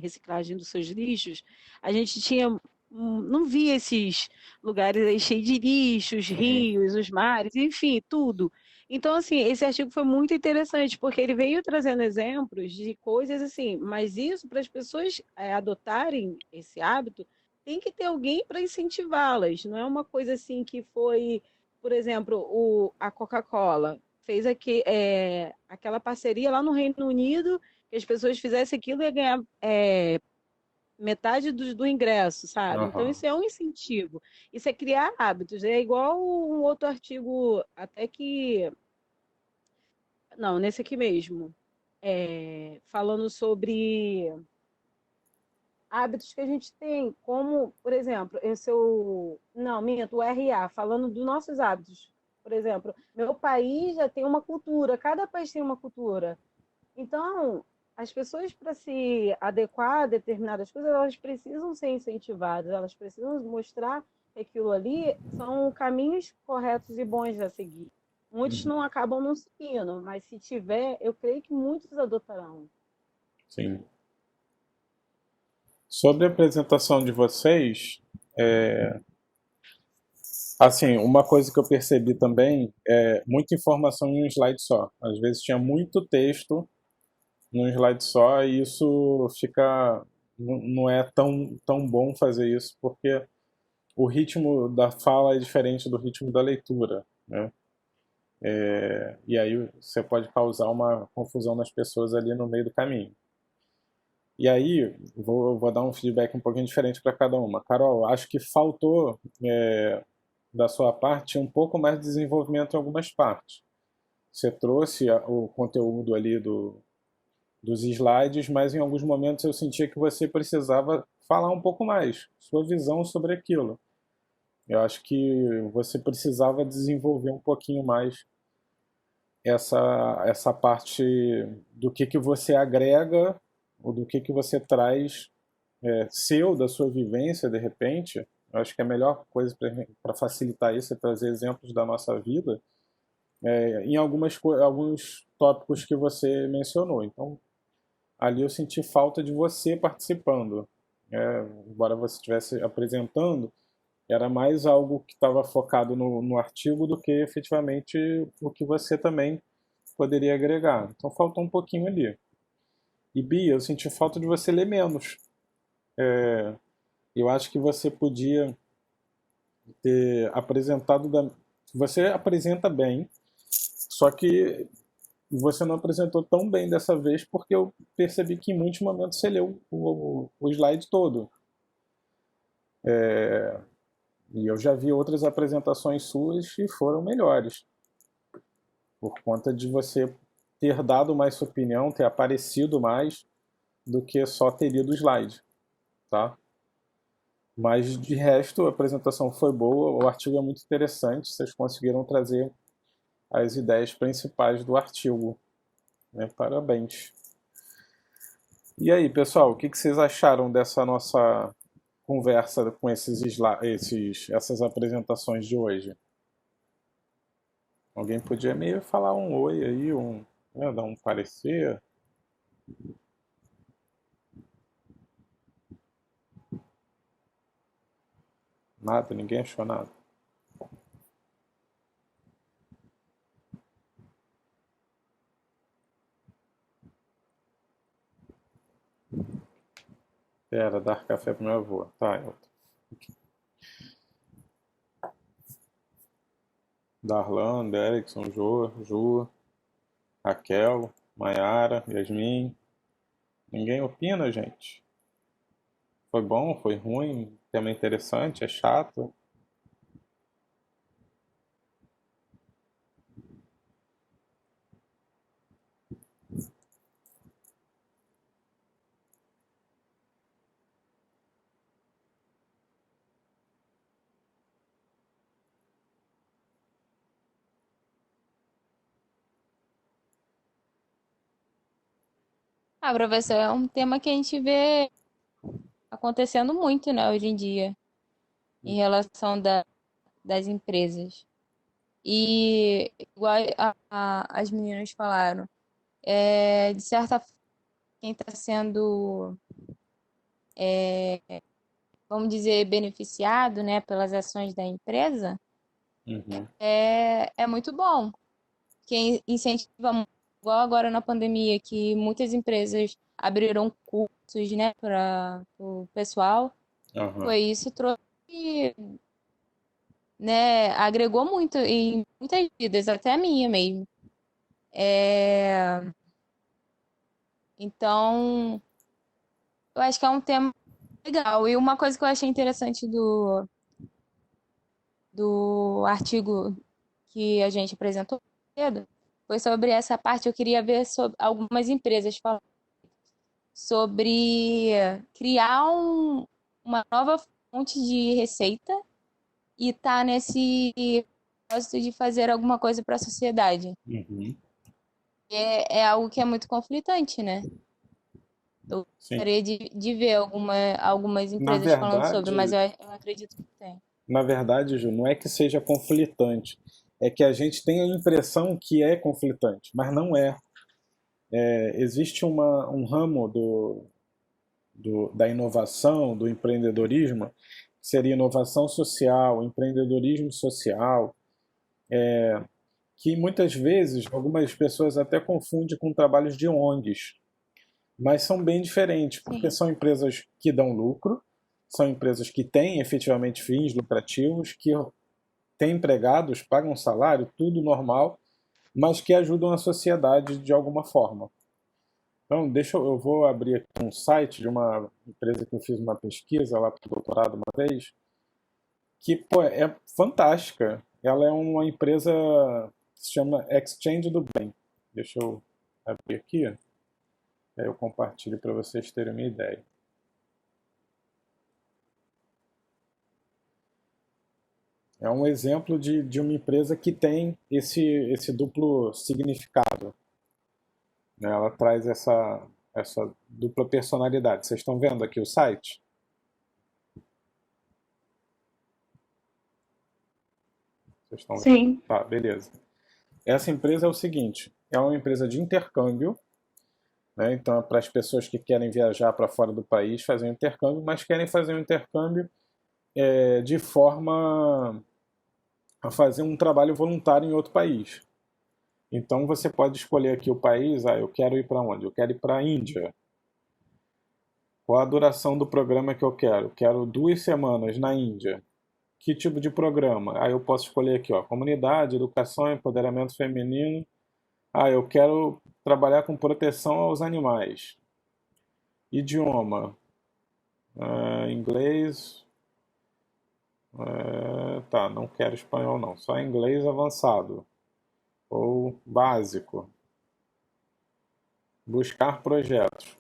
reciclagem dos seus lixos, a gente tinha não via esses lugares aí cheios de lixos, Sim. rios, os mares, enfim, tudo. Então, assim, esse artigo foi muito interessante, porque ele veio trazendo exemplos de coisas assim, mas isso, para as pessoas adotarem esse hábito, tem que ter alguém para incentivá-las. Não é uma coisa assim que foi, por exemplo, a Coca-Cola fez aquela parceria lá no Reino Unido, que as pessoas fizessem aquilo e ia ganhar metade do ingresso, sabe? Então, Aham. isso é um incentivo. Isso é criar hábitos. É igual um outro artigo, até que não, nesse aqui mesmo. Falando sobre hábitos que a gente tem, como, por exemplo, esse é o. Não, minto, o RA, falando dos nossos hábitos. Por exemplo, meu país já tem uma cultura, cada país tem uma cultura. Então, as pessoas, para se adequar a determinadas coisas, elas precisam ser incentivadas, elas precisam mostrar que aquilo ali são caminhos corretos e bons a seguir. Muitos não acabam não seguindo, mas se tiver, eu creio que muitos adotarão. Sim. Sobre a apresentação de vocês, assim, uma coisa que eu percebi também é muita informação em um slide só. Às vezes tinha muito texto num slide só e isso fica não é tão bom fazer isso porque o ritmo da fala é diferente do ritmo da leitura, né? E aí você pode causar uma confusão nas pessoas ali no meio do caminho. E aí, vou dar um feedback um pouquinho diferente para cada uma. Carol, acho que faltou da sua parte um pouco mais de desenvolvimento em algumas partes. Você trouxe o conteúdo ali dos slides, mas em alguns momentos eu sentia que você precisava falar um pouco mais, sua visão sobre aquilo. Eu acho que você precisava desenvolver um pouquinho mais essa parte do que você agrega ou do que você traz seu, da sua vivência, de repente. Eu acho que a melhor coisa para facilitar isso é trazer exemplos da nossa vida em alguns tópicos que você mencionou. Então, ali eu senti falta de você participando. Embora você estivesse apresentando, era mais algo que estava focado no artigo do que efetivamente o que você também poderia agregar. Então faltou um pouquinho ali. E Bia, eu senti falta de você ler menos. Eu acho que você podia ter apresentado Você apresenta bem, só que você não apresentou tão bem dessa vez porque eu percebi que em muitos momentos você leu o slide todo. E eu já vi outras apresentações suas e foram melhores. Por conta de você ter dado mais sua opinião, ter aparecido mais do que só ter lido o slide, tá? Mas de resto, a apresentação foi boa, o artigo é muito interessante, vocês conseguiram trazer as ideias principais do artigo, né? Parabéns. E aí, pessoal, o que vocês acharam dessa nossa conversa com essas apresentações de hoje? Alguém podia meio falar um oi aí, né, dar um parecer? Nada, ninguém achou nada. Pera, dar café pro meu avô. Tá, Darlan, Derrickson, Ju, Raquel, Maiara, Yasmin. Ninguém opina, gente? Foi bom? Foi ruim? Tema interessante? É chato? Ah, professor, é um tema que a gente vê acontecendo muito, né, hoje em dia, em relação das empresas. E, igual as meninas falaram, de certa forma, quem está sendo, vamos dizer, beneficiado, né, pelas ações da empresa, Uhum. é muito bom. Quem incentiva, igual agora na pandemia, que muitas empresas abriram cursos, né, para o pessoal, Uhum. foi isso, trouxe, né, agregou muito em muitas vidas, até a minha mesmo. Então, eu acho que é um tema legal. E uma coisa que eu achei interessante do artigo que a gente apresentou cedo foi sobre essa parte. Eu queria ver sobre algumas empresas falando sobre criar uma nova fonte de receita e estar nesse propósito de fazer alguma coisa para a sociedade. Uhum. É algo que é muito conflitante, né? Eu Sim. gostaria de ver algumas Na empresas falando sobre, mas verdade, eu acredito que tem. na verdade, Ju, não é que seja conflitante, é que a gente tem a impressão que é conflitante, mas não é. Existe um ramo da inovação, do empreendedorismo, que seria inovação social, empreendedorismo social, que muitas vezes algumas pessoas até confundem com trabalhos de ONGs, mas são bem diferentes, porque Sim. são empresas que dão lucro, são empresas que têm efetivamente fins lucrativos, que têm empregados, pagam salário, tudo normal, mas que ajudam a sociedade de alguma forma. Então, eu vou abrir aqui um site de uma empresa que eu fiz uma pesquisa lá para o doutorado uma vez, que pô, é fantástica. Ela é uma empresa que se chama Exchange do Bem. Deixa eu abrir aqui, aí eu compartilho para vocês terem uma ideia. É um exemplo de uma empresa que tem esse duplo significado, né? Ela traz essa dupla personalidade. Vocês estão vendo aqui o site? Vocês estão vendo? Sim. Tá, beleza. Essa empresa é o seguinte, é uma empresa de intercâmbio, né? Então é para as pessoas que querem viajar para fora do país fazer um intercâmbio, mas querem fazer um intercâmbio de forma a fazer um trabalho voluntário em outro país. Então você pode escolher aqui o país, eu quero ir para onde? Eu quero ir para a Índia. Qual a duração do programa que eu quero? Quero 2 semanas na Índia. Que tipo de programa? Aí eu posso escolher aqui, ó, comunidade, educação, empoderamento feminino. Eu quero trabalhar com proteção aos animais. Idioma, inglês. Tá, não quero espanhol não, só inglês avançado ou básico. Buscar projetos.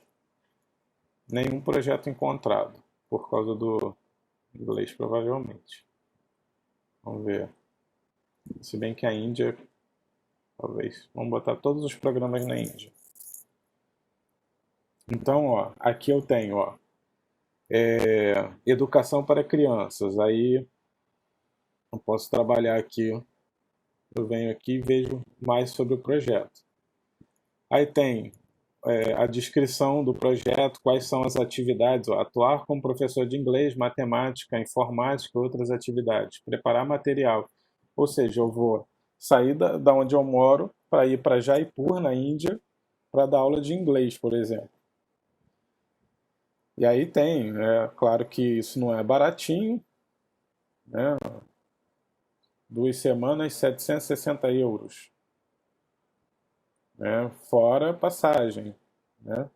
Nenhum projeto encontrado, por causa do inglês, provavelmente. Vamos ver. Se bem que a Índia, talvez. Vamos botar todos os programas na Índia. Então, ó, aqui eu tenho, ó, educação para crianças. Aí eu posso trabalhar aqui. Eu venho aqui e vejo mais sobre o projeto. Aí tem a descrição do projeto, quais são as atividades, ó, atuar como professor de inglês, matemática, informática e outras atividades, preparar material. Ou seja, eu vou sair da onde eu moro para ir para Jaipur, na Índia, para dar aula de inglês, por exemplo. E aí tem, claro que isso não é baratinho, né? 2 semanas, 760 euros. Né? Fora passagem, né?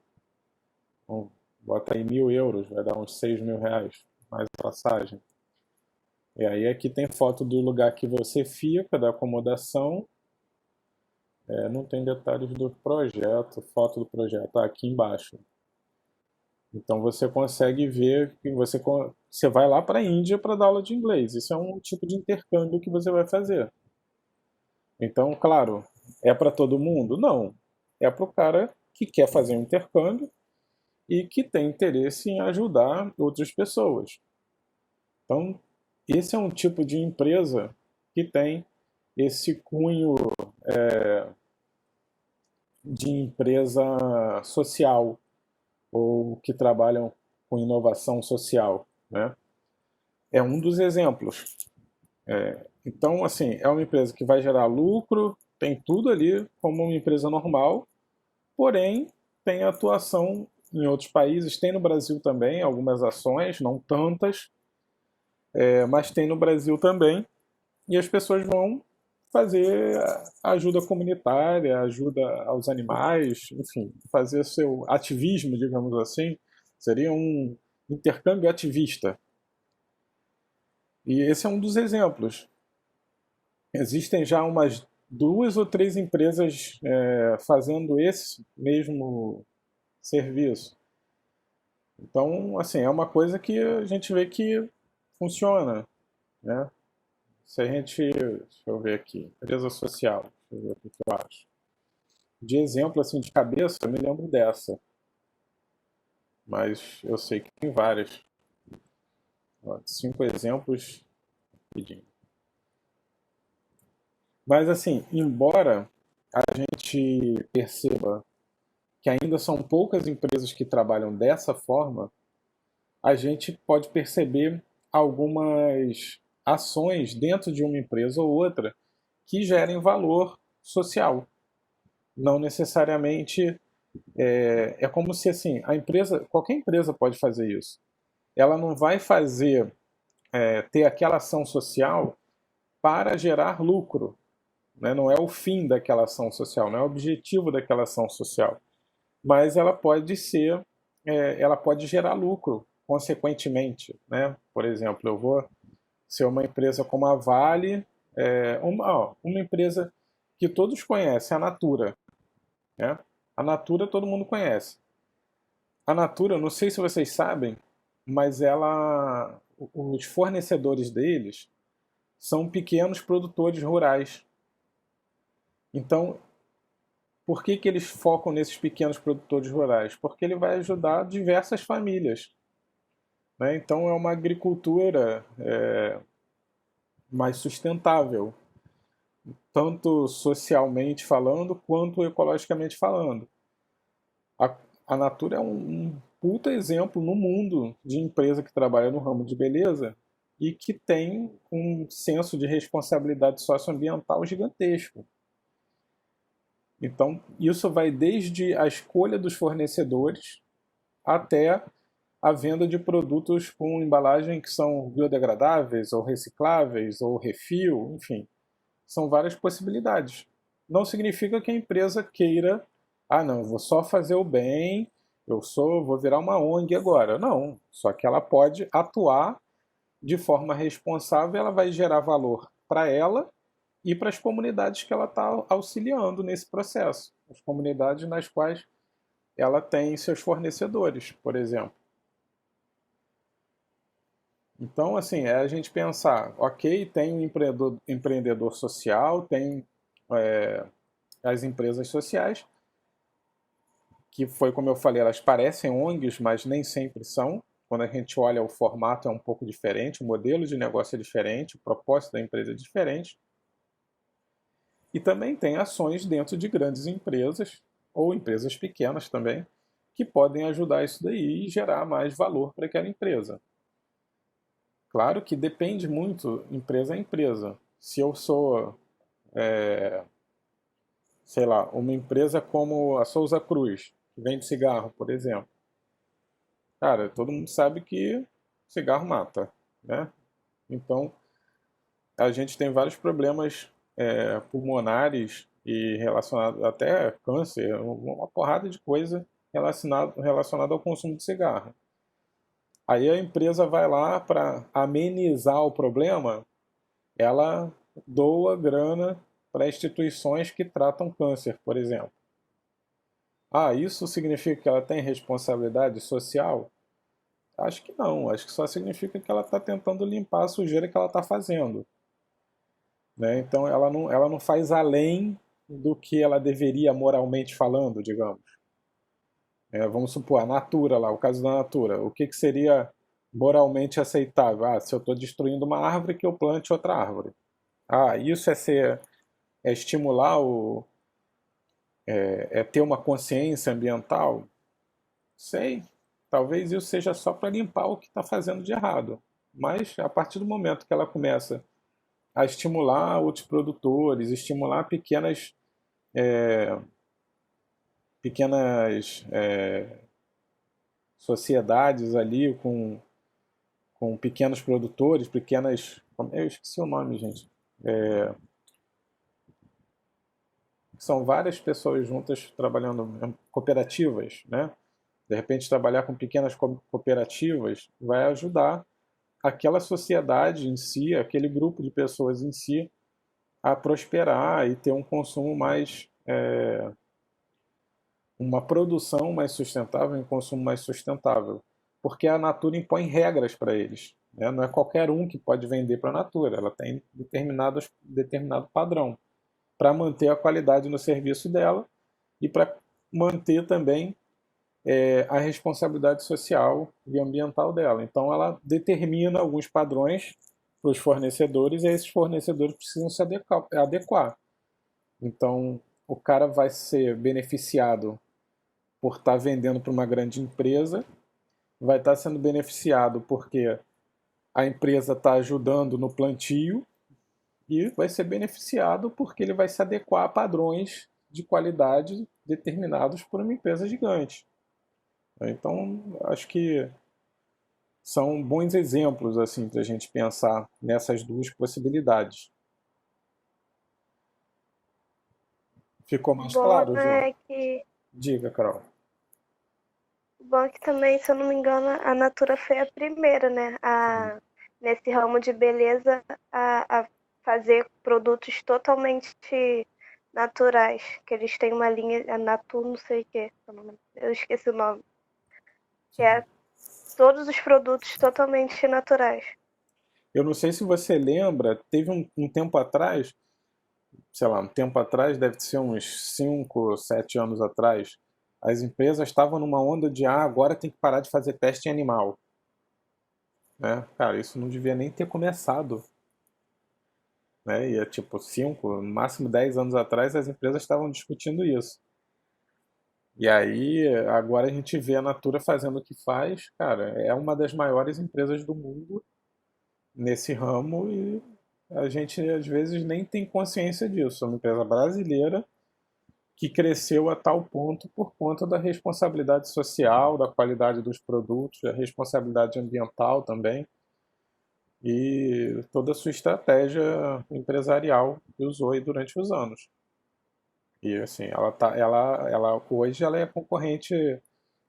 Bom, bota aí 1.000 euros, vai dar uns 6.000 reais, mais passagem. E aí aqui tem foto do lugar que você fica, da acomodação. Não tem detalhes do projeto, foto do projeto, aqui embaixo. Então você consegue ver que você vai lá para a Índia para dar aula de inglês. Isso é um tipo de intercâmbio que você vai fazer. Então, claro, é para todo mundo? Não. É para o cara que quer fazer um intercâmbio e que tem interesse em ajudar outras pessoas. Então, esse é um tipo de empresa que tem esse cunho de empresa social, ou que trabalham com inovação social, né? É um dos exemplos. Então, assim, é uma empresa que vai gerar lucro, tem tudo ali como uma empresa normal, porém tem atuação em outros países, tem no Brasil também algumas ações, não tantas, mas tem no Brasil também, e as pessoas vão fazer ajuda comunitária, ajuda aos animais, enfim, fazer seu ativismo, digamos assim, seria um intercâmbio ativista. E esse é um dos exemplos. Existem já umas 2 ou 3 empresas fazendo esse mesmo serviço. Então, assim, é uma coisa que a gente vê que funciona, né? Se a gente, deixa eu ver aqui, empresa social, deixa eu ver o que eu acho. De exemplo, assim, de cabeça, eu me lembro dessa. Mas eu sei que tem várias. 5 exemplos, rapidinho. Mas, assim, embora a gente perceba que ainda são poucas empresas que trabalham dessa forma, a gente pode perceber algumas ações dentro de uma empresa ou outra que gerem valor social. Não necessariamente é como se assim qualquer empresa pode fazer isso. Ela não vai ter aquela ação social para gerar lucro, né? Não é o fim daquela ação social, não é o objetivo daquela ação social, mas ela pode ela pode gerar lucro consequentemente, né? Por exemplo, eu vou ser uma empresa como a Vale, uma empresa que todos conhecem, a Natura, né? A Natura todo mundo conhece. A Natura, não sei se vocês sabem, mas os fornecedores deles são pequenos produtores rurais. Então, por que eles focam nesses pequenos produtores rurais? Porque ele vai ajudar diversas famílias, né? Então é uma agricultura mais sustentável, tanto socialmente falando quanto ecologicamente falando. A Natura é um puta exemplo no mundo de empresa que trabalha no ramo de beleza e que tem um senso de responsabilidade socioambiental gigantesco. Então, isso vai desde a escolha dos fornecedores até a venda de produtos com embalagem que são biodegradáveis ou recicláveis ou refil, enfim. São várias possibilidades. Não significa que a empresa queira, não, eu vou só fazer o bem, vou virar uma ONG agora. Não, só que ela pode atuar de forma responsável, ela vai gerar valor para ela e para as comunidades que ela está auxiliando nesse processo. As comunidades nas quais ela tem seus fornecedores, por exemplo. Então, assim, é a gente pensar, ok, tem um empreendedor social, tem as empresas sociais, que foi como eu falei, elas parecem ONGs, mas nem sempre são. Quando a gente olha o formato é um pouco diferente, o modelo de negócio é diferente, o propósito da empresa é diferente. E também tem ações dentro de grandes empresas, ou empresas pequenas também, que podem ajudar isso daí e gerar mais valor para aquela empresa. Claro que depende muito, empresa a empresa. Se eu sou, sei lá, uma empresa como a Souza Cruz, que vende cigarro, por exemplo. Cara, todo mundo sabe que cigarro mata, né? Então, a gente tem vários problemas pulmonares e relacionados até câncer, uma porrada de coisa relacionada ao consumo de cigarro. Aí a empresa vai lá para amenizar o problema, ela doa grana para instituições que tratam câncer, por exemplo. Ah, isso significa que ela tem responsabilidade social? Acho que não, acho que só significa que ela está tentando limpar a sujeira que ela está fazendo. Né? Então ela não faz além do que ela deveria moralmente falando, digamos. Vamos supor, a Natura lá, o caso da Natura. O que seria moralmente aceitável? Ah, se eu estou destruindo uma árvore, que eu plante outra árvore. Ah, isso é estimular é ter uma consciência ambiental? Sei. Talvez isso seja só para limpar o que está fazendo de errado. Mas a partir do momento que ela começa a estimular outros produtores, estimular pequenas sociedades ali com pequenos produtores, pequenas. Eu esqueci o nome, gente. São várias pessoas juntas trabalhando, cooperativas, né? De repente, trabalhar com pequenas cooperativas vai ajudar aquela sociedade em si, aquele grupo de pessoas em si, a prosperar e ter um consumo mais. Uma produção mais sustentável e um consumo mais sustentável. Porque a Natura impõe regras para eles. Né? Não é qualquer um que pode vender para a Natura, ela tem determinado padrão para manter a qualidade no serviço dela e para manter também a responsabilidade social e ambiental dela. Então ela determina alguns padrões para os fornecedores e esses fornecedores precisam se adequar. Então o cara vai ser beneficiado por estar vendendo para uma grande empresa, vai estar sendo beneficiado porque a empresa está ajudando no plantio e vai ser beneficiado porque ele vai se adequar a padrões de qualidade determinados por uma empresa gigante. Então, acho que são bons exemplos assim para a gente pensar nessas duas possibilidades. Ficou mais claro, Ju? Diga, Carol. Bom é que também, se eu não me engano, a Natura foi a primeira, né? Nesse ramo de beleza, a fazer produtos totalmente naturais. Que eles têm uma linha, a Natur, não sei o que, eu esqueci o nome. Que é todos os produtos totalmente naturais. Eu não sei se você lembra, teve um tempo atrás, sei lá, um tempo atrás, deve ser uns 5, 7 anos atrás, as empresas estavam numa onda de agora tem que parar de fazer teste em animal. Né? Cara, isso não devia nem ter começado. Né? E é tipo 5, no máximo 10 anos atrás, as empresas estavam discutindo isso. E aí, agora a gente vê a Natura fazendo o que faz, cara, é uma das maiores empresas do mundo nesse ramo e a gente às vezes nem tem consciência disso. É uma empresa brasileira que cresceu a tal ponto por conta da responsabilidade social, da qualidade dos produtos, da responsabilidade ambiental também e toda a sua estratégia empresarial que usou aí durante os anos. E assim, ela hoje ela é concorrente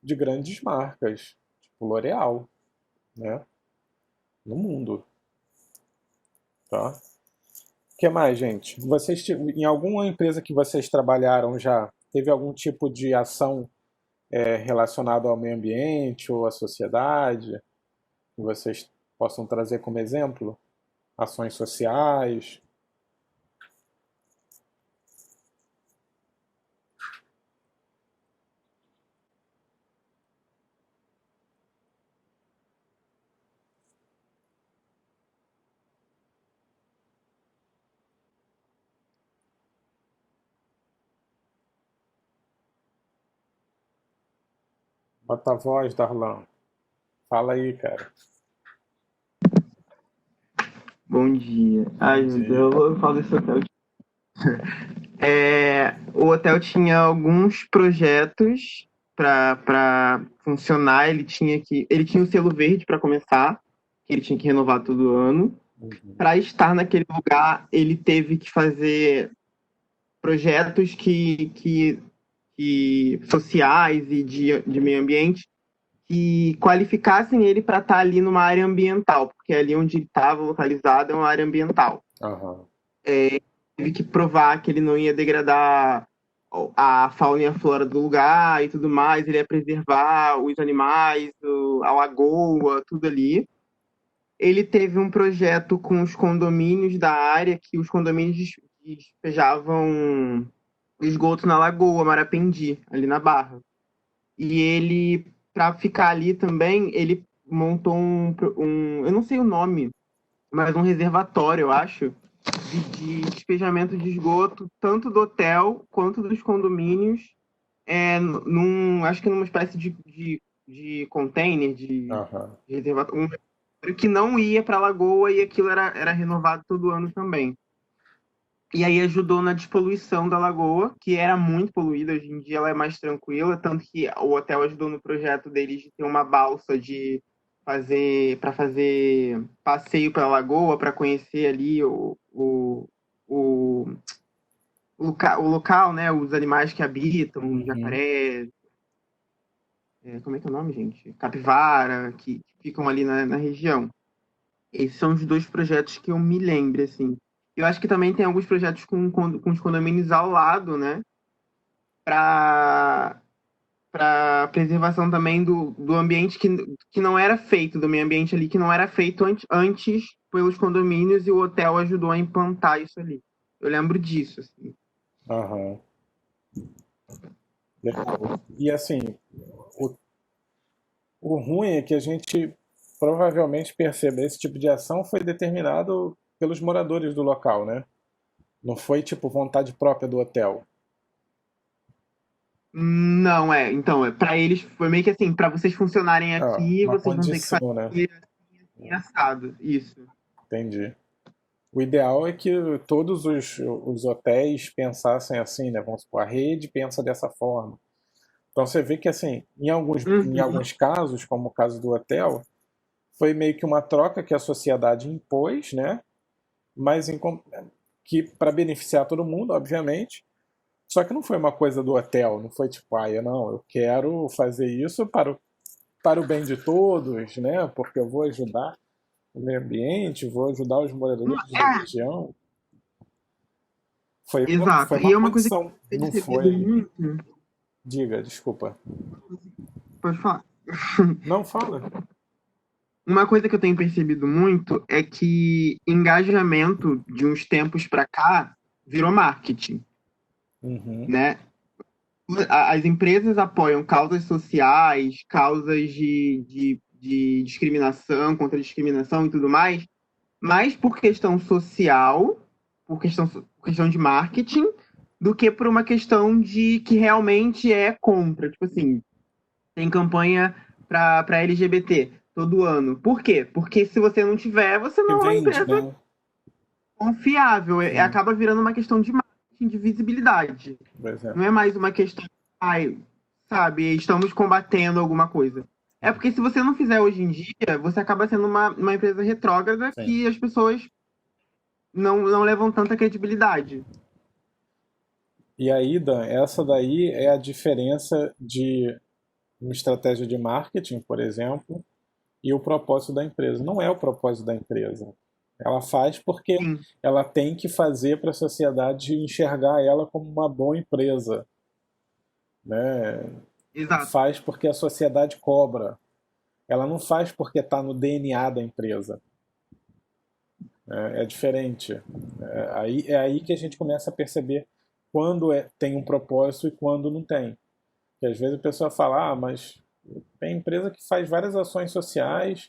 de grandes marcas, tipo L'Oréal, né? No mundo. Tá? O que mais, gente? Vocês, em alguma empresa que vocês trabalharam já, teve algum tipo de ação relacionado ao meio ambiente ou à sociedade, que vocês possam trazer como exemplo? Ações sociais? Bota a voz, Darlan. Fala aí, cara. Bom dia. Ai, Bom meu dia. Deus, eu falo desse hotel. O hotel tinha alguns projetos para funcionar. Ele tinha o selo verde para começar, que ele tinha que renovar todo ano. Para estar naquele lugar, ele teve que fazer projetos que sociais e de meio ambiente que qualificassem ele para estar ali numa área ambiental, porque ali onde ele estava localizado é uma área ambiental. Aham. Teve que provar que ele não ia degradar a fauna e a flora do lugar e tudo mais, ele ia preservar os animais, a lagoa, tudo ali. Ele teve um projeto com os condomínios da área, que os condomínios despejavam esgoto na lagoa Marapendi, ali na Barra. E ele, para ficar ali também, ele montou eu não sei o nome, mas um reservatório, eu acho, de despejamento de esgoto, tanto do hotel quanto dos condomínios, acho que numa espécie de container, de reservatório, que não ia para a lagoa, e aquilo era renovado todo ano também. E aí ajudou na despoluição da lagoa, que era muito poluída. Hoje em dia ela é mais tranquila, tanto que o hotel ajudou no projeto deles de ter uma balsa para fazer passeio pela lagoa, para conhecer ali o local, né? Os animais que habitam, jacaré, como é que é o nome, gente? Capivara, que ficam ali na região. Esses são os dois projetos que eu me lembro, assim. Eu acho que também tem alguns projetos com os condomínios ao lado, né? Para preservação também do ambiente que não era feito, do meio ambiente ali, que não era feito antes pelos condomínios, e o hotel ajudou a implantar isso ali. Eu lembro disso, assim. Aham. Legal. E assim, o ruim é que a gente provavelmente percebe esse tipo de ação foi determinado pelos moradores do local, né? Não foi tipo vontade própria do hotel. Não, então, para eles foi meio que assim, para vocês funcionarem aqui, Uma vocês vão ter que condição, né? fazer assim, assado, isso. Entendi. O ideal é que todos os hotéis pensassem assim, né? Vamos supor, a rede pensa dessa forma. Então você vê que assim, em alguns casos, como o caso do hotel, foi meio que uma troca que a sociedade impôs, né? Mas que para beneficiar todo mundo, obviamente. Só que não foi uma coisa do hotel, não foi tipo, eu quero fazer isso para o bem de todos, né? Porque eu vou ajudar o meio ambiente, vou ajudar os moradores da região. Exato. Foi E é uma uma coisa que condição, eu não percebido foi. muito. Diga, desculpa. Pode falar. Não fala. Uma coisa que eu tenho percebido muito é que engajamento de uns tempos para cá virou marketing, né? As empresas apoiam causas sociais, causas de discriminação, contra a discriminação e tudo mais por questão social, por questão de marketing, do que por uma questão de que realmente é contra. Tipo assim, tem campanha para LGBT todo ano. Por quê? Porque se você não tiver, você não é uma Vende, empresa né? confiável. Acaba virando uma questão de marketing, de visibilidade. Pois é. Não é mais uma questão, sabe, estamos combatendo alguma coisa. É porque se você não fizer hoje em dia, você acaba sendo uma empresa retrógrada. Sim. Que as pessoas não levam tanta credibilidade. E aí, Dan, essa daí é a diferença de uma estratégia de marketing, por exemplo, e o propósito da empresa. Não é o propósito da empresa. Ela faz porque ela tem que fazer para a sociedade enxergar ela como uma boa empresa, né? Exato. faz porque a sociedade cobra. Ela não faz porque está no DNA da empresa. É diferente. É aí que a gente começa a perceber quando tem um propósito e quando não tem. Porque às vezes a pessoa fala, mas tem empresa que faz várias ações sociais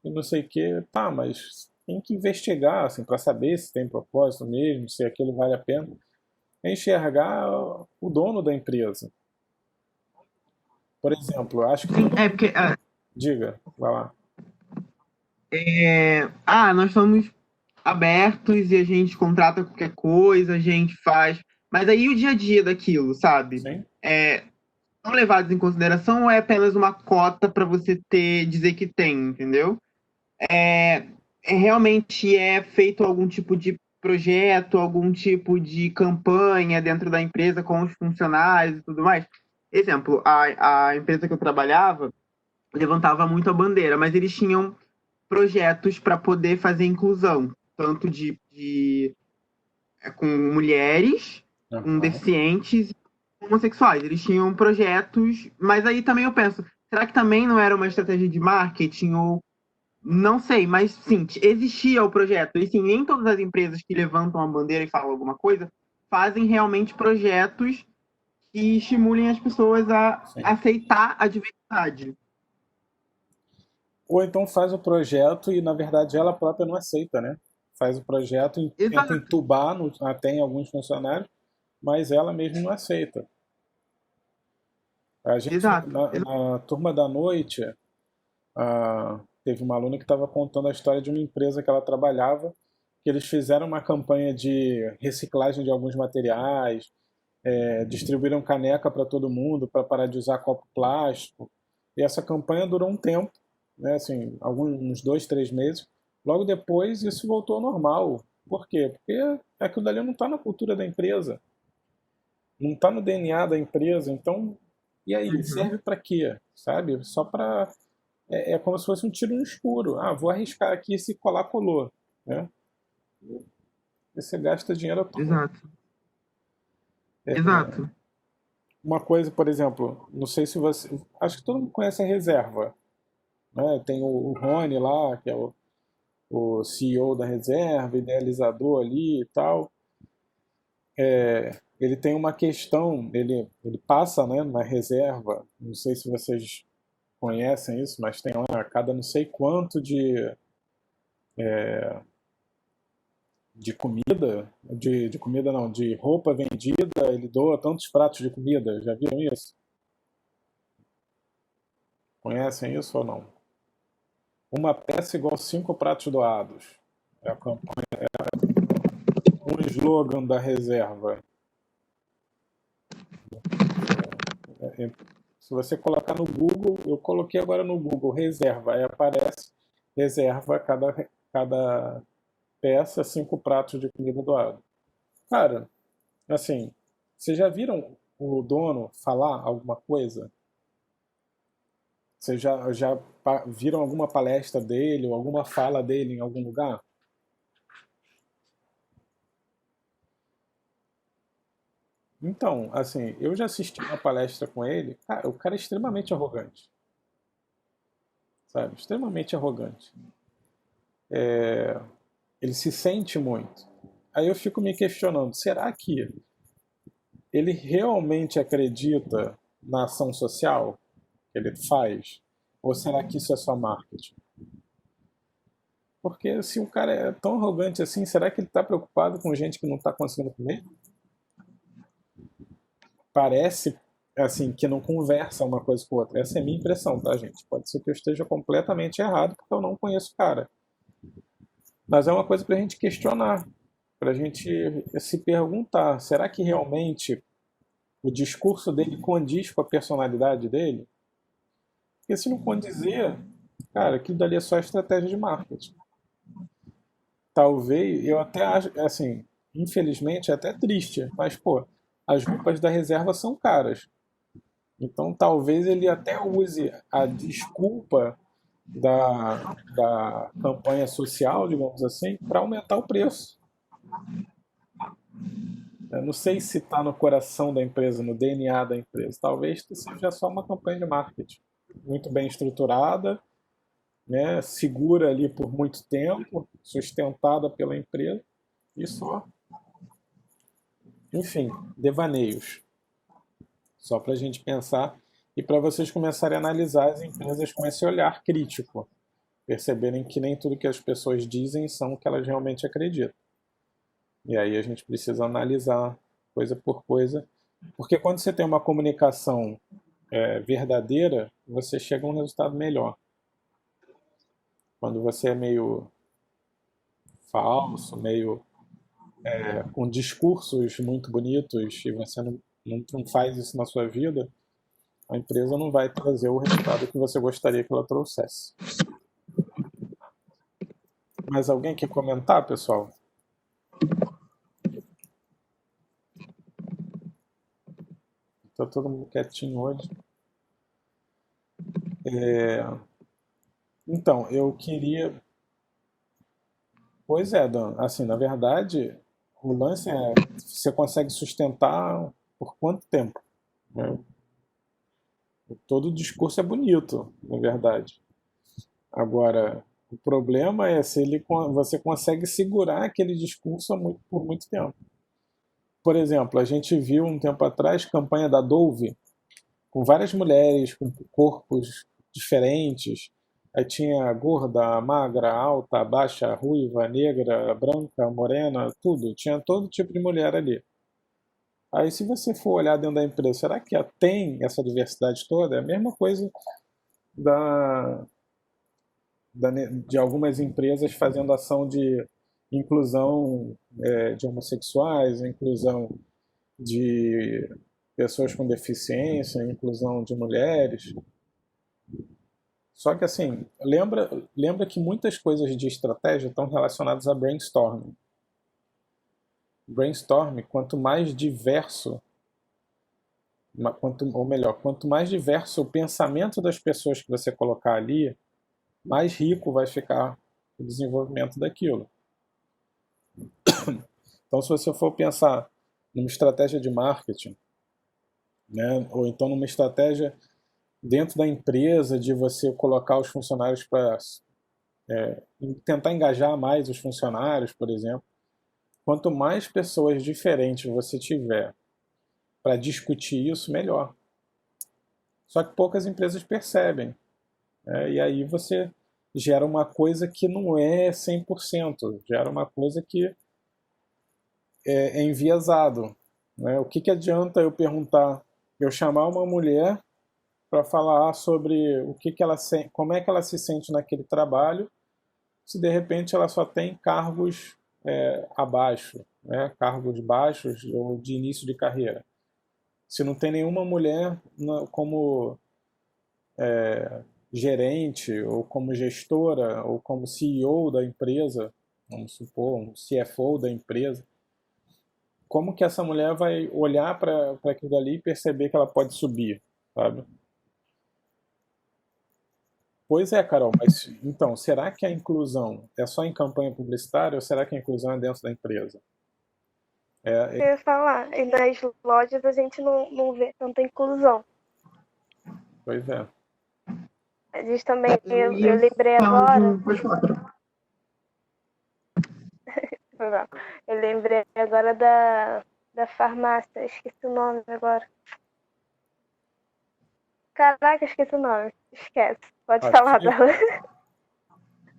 e não sei o quê. Tá, mas tem que investigar assim, para saber se tem propósito mesmo, se aquilo vale a pena. É enxergar o dono da empresa. Por exemplo, eu acho que Sim, todo... porque Diga, vai lá. nós somos abertos e a gente contrata qualquer coisa, a gente faz. Mas aí o dia a dia daquilo, sabe? Sim? São levados em consideração ou é apenas uma cota para você dizer que tem, entendeu? Realmente é feito algum tipo de projeto, algum tipo de campanha dentro da empresa com os funcionários e tudo mais. Exemplo, a empresa que eu trabalhava levantava muito a bandeira, mas eles tinham projetos para poder fazer inclusão, tanto com mulheres, com deficientes e homossexuais. Eles tinham projetos, mas aí também eu penso, será que também não era uma estratégia de marketing ou não sei, mas sim, existia o projeto. E sim, nem todas as empresas que levantam a bandeira e falam alguma coisa fazem realmente projetos que estimulem as pessoas a Sim. aceitar a diversidade. Ou então faz o projeto e, na verdade, ela própria não aceita, né? Faz o projeto e tenta entubar até em alguns funcionários, mas ela mesma não aceita. A gente, Exato. na turma da noite, teve uma aluna que estava contando a história de uma empresa que ela trabalhava, que eles fizeram uma campanha de reciclagem de alguns materiais, distribuíram caneca para todo mundo para parar de usar copo plástico. E essa campanha durou um tempo, né, assim, uns 2, 3 meses. Logo depois isso voltou ao normal. Por quê? Porque aquilo dali não está na cultura da empresa, não está no DNA da empresa. Então, e aí, serve para quê? Sabe? Só para... É como se fosse um tiro no escuro. Vou arriscar aqui, se colar, colou. Né? E você gasta dinheiro à toa. Exato. Exato. Uma coisa, por exemplo, não sei se você... Acho que todo mundo conhece a Reserva. Né? Tem o Rony lá, que é o CEO da Reserva, idealizador ali e tal. Ele tem uma questão, ele passa, né, na Reserva, não sei se vocês conhecem isso, mas tem lá a cada não sei quanto de comida, de comida não, de roupa vendida, ele doa tantos pratos de comida. Já viram isso? Conhecem isso ou não? Uma peça igual 5 pratos doados. É a campanha, um slogan da Reserva. Se você colocar no Google, eu coloquei agora no Google Reserva, aí aparece Reserva, cada peça, 5 pratos de comida doada. Cara, assim, vocês já viram o dono falar alguma coisa? Vocês já viram alguma palestra dele ou alguma fala dele em algum lugar? Então, assim, eu já assisti uma palestra com ele. Cara, o cara é extremamente arrogante. Sabe? Extremamente arrogante. Ele se sente muito. Aí eu fico me questionando, será que ele realmente acredita na ação social que ele faz? Ou será que isso é só marketing? Porque se o cara é tão arrogante assim, será que ele está preocupado com gente que não está conseguindo comer? Parece assim que não conversa uma coisa com a outra. Essa é a minha impressão, tá, gente? Pode ser que eu esteja completamente errado, porque eu não conheço o cara. Mas é uma coisa para a gente questionar, para a gente se perguntar, será que realmente o discurso dele condiz com a personalidade dele? Porque se não condizer, cara, aquilo dali é só estratégia de marketing. Talvez, eu até acho, assim, infelizmente é até triste, mas, pô, as roupas da Reserva são caras. Então talvez ele até use a desculpa da campanha social, digamos assim, para aumentar o preço. Eu não sei se está no coração da empresa, no DNA da empresa. Talvez seja só uma campanha de marketing muito bem estruturada, né, segura ali por muito tempo, sustentada pela empresa e só. Enfim, devaneios. Só para a gente pensar e para vocês começarem a analisar as empresas com esse olhar crítico, perceberem que nem tudo que as pessoas dizem são o que elas realmente acreditam. E aí a gente precisa analisar coisa por coisa, porque quando você tem uma comunicação verdadeira, você chega a um resultado melhor. Quando você é meio falso, meio com discursos muito bonitos e você não faz isso na sua vida, a empresa não vai trazer o resultado que você gostaria que ela trouxesse. Mais alguém quer comentar, pessoal? Está todo mundo quietinho hoje. Então, eu queria... Pois é, Dan. Assim, na verdade, o lance é... Você consegue sustentar por quanto tempo? Né? Todo o discurso é bonito, na verdade. Agora, o problema é se você consegue segurar aquele discurso por muito tempo. Por exemplo, a gente viu um tempo atrás campanha da Dove, com várias mulheres com corpos diferentes. Aí tinha gorda, magra, alta, baixa, ruiva, negra, branca, morena, tudo. Tinha todo tipo de mulher ali. Aí se você for olhar dentro da empresa, será que tem essa diversidade toda? É a mesma coisa de algumas empresas fazendo ação de inclusão de homossexuais, inclusão de pessoas com deficiência, inclusão de mulheres. Só que assim, lembra que muitas coisas de estratégia estão relacionadas a brainstorming. Brainstorming, quanto mais diverso, quanto mais diverso o pensamento das pessoas que você colocar ali, mais rico vai ficar o desenvolvimento daquilo. Então, se você for pensar numa estratégia de marketing, né, ou então numa estratégia dentro da empresa de você colocar os funcionários para tentar engajar mais os funcionários, por exemplo, quanto mais pessoas diferentes você tiver para discutir isso, melhor. Só que poucas empresas percebem. E aí você gera uma coisa que não é 100%, gera uma coisa que é enviesado. Né? O que adianta eu chamar uma mulher para falar sobre como é que ela se sente naquele trabalho, se de repente ela só tem cargos abaixo, né? Cargos baixos ou de início de carreira. Se não tem nenhuma mulher como gerente, ou como gestora, ou como CEO da empresa, vamos supor, um CFO da empresa, como que essa mulher vai olhar para aquilo ali e perceber que ela pode subir, sabe? Pois é, Carol, mas então, será que a inclusão é só em campanha publicitária ou será que a inclusão é dentro da empresa? Eu ia falar, e nas lojas a gente não vê tanta inclusão. Pois é. A gente também, eu lembrei agora. Pode falar, Carol. Eu lembrei agora da farmácia, esqueci o nome agora. Caraca, esqueci o nome. Esquece. Pode falar dela.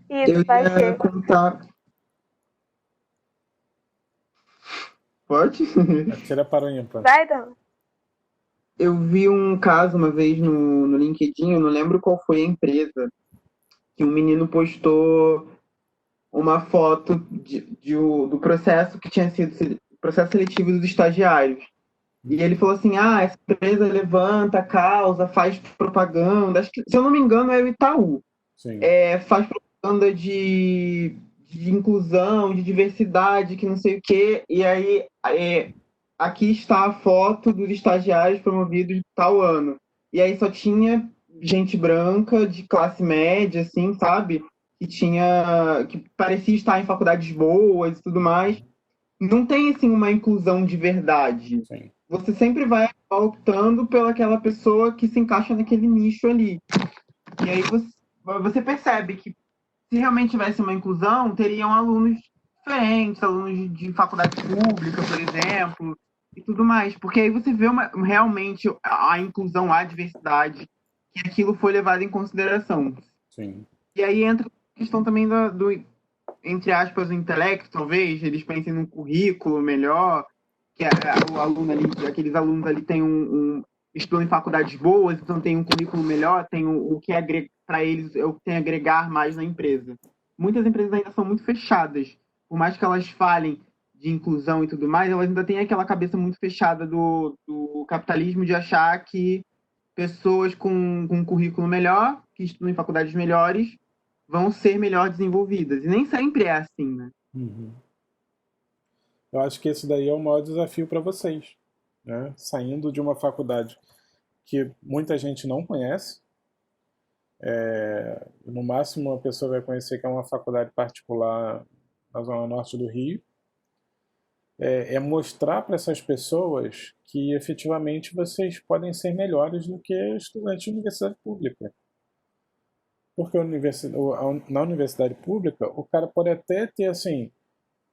Isso, vai ser. Contar. Pode? Tira para o ímpar. Vai, Dan. Eu vi um caso uma vez no LinkedIn, eu não lembro qual foi a empresa, que um menino postou uma foto do processo que tinha sido processo seletivo dos estagiários. E ele falou assim, essa empresa levanta causa, faz propaganda, acho que, se eu não me engano é o Itaú. Sim. Faz propaganda de inclusão, de diversidade, que não sei o quê, e aí aqui está a foto dos estagiários promovidos de tal ano. E aí só tinha gente branca, de classe média, assim, sabe? Que parecia estar em faculdades boas e tudo mais. não tem assim uma inclusão de verdade. Sim. Você sempre vai optando pelaquela pessoa que se encaixa naquele nicho ali. E aí você percebe que se realmente tivesse uma inclusão, teriam alunos diferentes, alunos de faculdade pública, por exemplo, e tudo mais. Porque aí você vê realmente a inclusão, a diversidade, que aquilo foi levado em consideração. Sim. E aí entra a questão também do entre aspas, o intelecto, talvez, eles pensem num currículo melhor, que o aluno ali, aqueles alunos ali têm estudam em faculdades boas, então tem um currículo melhor, tem o que para eles é o que tem a agregar mais na empresa. Muitas empresas ainda são muito fechadas, por mais que elas falem de inclusão e tudo mais, elas ainda têm aquela cabeça muito fechada do capitalismo de achar que pessoas com um currículo melhor, que estudam em faculdades melhores, vão ser melhor desenvolvidas. E nem sempre é assim, né? Uhum. Eu acho que esse daí é o maior desafio para vocês, né? Saindo de uma faculdade que muita gente não conhece, no máximo a pessoa vai conhecer que é uma faculdade particular na zona norte do Rio, é mostrar para essas pessoas que efetivamente vocês podem ser melhores do que estudantes de universidade pública. Porque na universidade pública, o cara pode até ter assim,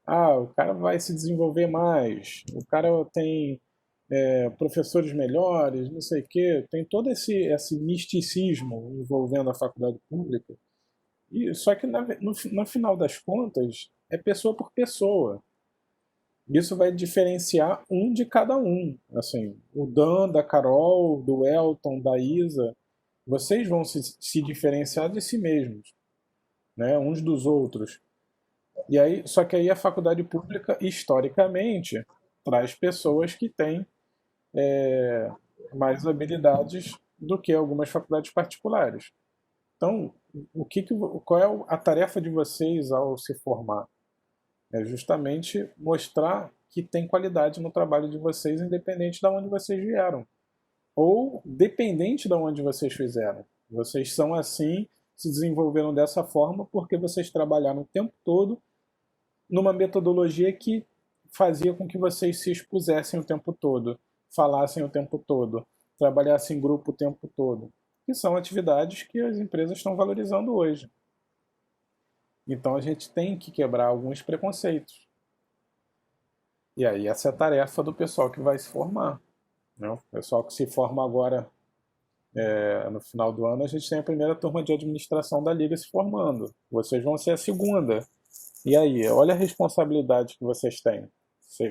o cara vai se desenvolver mais, o cara tem professores melhores, não sei o quê, tem todo esse misticismo envolvendo a faculdade pública. Só que no final das contas, é pessoa por pessoa. Isso vai diferenciar um de cada um. Assim, o Dan, da Carol, do Elton, da Isa, vocês vão se diferenciar de si mesmos, né, uns dos outros. E aí, só que aí a faculdade pública, historicamente, traz pessoas que têm mais habilidades do que algumas faculdades particulares. Então, qual é a tarefa de vocês ao se formar? É justamente mostrar que tem qualidade no trabalho de vocês, independente de onde vocês vieram. Ou dependente de onde vocês fizeram. Vocês são assim, se desenvolveram dessa forma porque vocês trabalharam o tempo todo numa metodologia que fazia com que vocês se expusessem o tempo todo, falassem o tempo todo, trabalhassem em grupo o tempo todo. Que são atividades que as empresas estão valorizando hoje. Então a gente tem que quebrar alguns preconceitos. E aí essa é a tarefa do pessoal que vai se formar. Né? O pessoal que se forma agora, no final do ano, a gente tem a primeira turma de administração da Liga se formando. Vocês vão ser a segunda. E aí, olha a responsabilidade que vocês têm.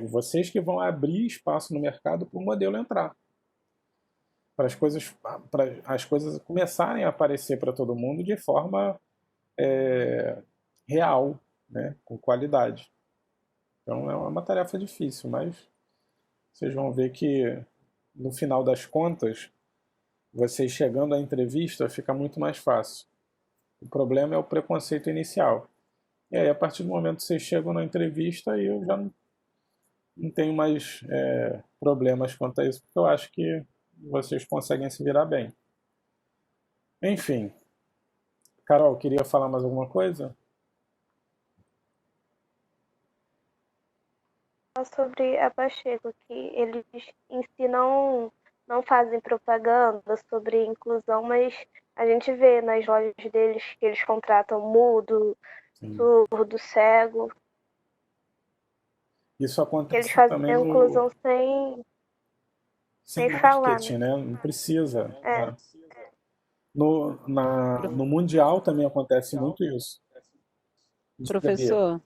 Vocês que vão abrir espaço no mercado para o modelo entrar. Para as coisas começarem a aparecer para todo mundo de forma real, né? Com qualidade. Então é uma tarefa difícil, mas vocês vão ver que no final das contas, vocês chegando à entrevista fica muito mais fácil. O problema é o preconceito inicial. E aí, a partir do momento que vocês chegam na entrevista, eu já não tenho mais problemas quanto a isso, porque eu acho que vocês conseguem se virar bem. Enfim. Carol, queria falar mais alguma coisa? Sobre a Pacheco, que eles em si não fazem propaganda sobre inclusão, mas a gente vê nas lojas deles que eles contratam mudo, surdo, cego. Isso acontece eles fazem também a inclusão sem falar, marketing, né? Não precisa. É. No Mundial também acontece muito isso. Professor,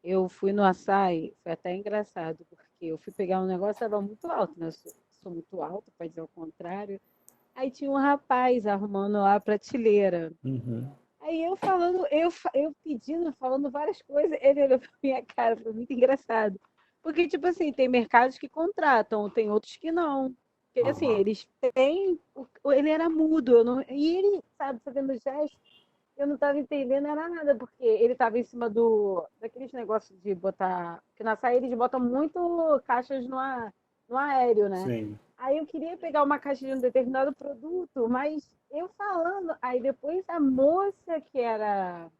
eu fui no açaí, foi até engraçado, porque eu fui pegar um negócio, estava muito alto, né? Eu sou muito alta, para dizer o contrário. Aí tinha um rapaz arrumando lá a prateleira. Uhum. Aí eu falando, eu pedindo, falando várias coisas, ele olhou pra minha cara, foi muito engraçado. Porque, tipo assim, tem mercados que contratam, tem outros que não. Porque, assim, eles têm... Ele era mudo, e ele, sabe, fazendo gesto, eu não estava entendendo, era nada, porque ele estava em cima daqueles negócios de botar... Porque na açaí eles botam muito caixas no aéreo, né? Sim. Aí eu queria pegar uma caixa de um determinado produto, mas eu falando, aí depois a moça que era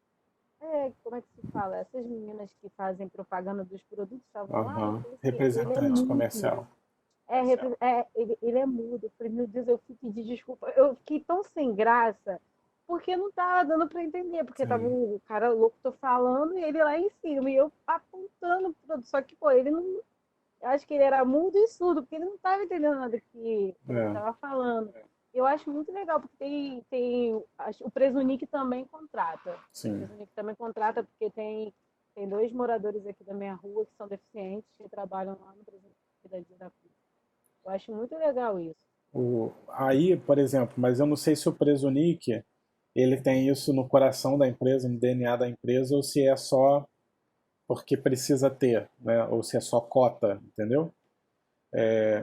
como é que se fala? Essas meninas que fazem propaganda dos produtos estavam lá, eu Aham. falei assim, ele é Representante mudo. comercial. Ele é mudo. Eu falei, meu Deus, eu fui pedir desculpa. Eu fiquei tão sem graça, porque não tava dando para entender, porque tava Sim. o cara louco tô falando e ele lá em cima, e eu apontando o produto. Só que, pô, ele não. Eu acho que ele era mudo e surdo, porque ele não estava entendendo nada que ele É, estava falando. Eu acho muito legal, porque o Presunic também contrata. O sim. Presunic também contrata, porque tem 2 moradores aqui da minha rua que são deficientes, que trabalham lá no Presunic da Dia da Cruz. Eu acho muito legal isso. Aí, por exemplo, mas eu não sei se o Presunic ele tem isso no coração da empresa, no DNA da empresa, ou se é só porque precisa ter, né? Ou se é só cota, entendeu?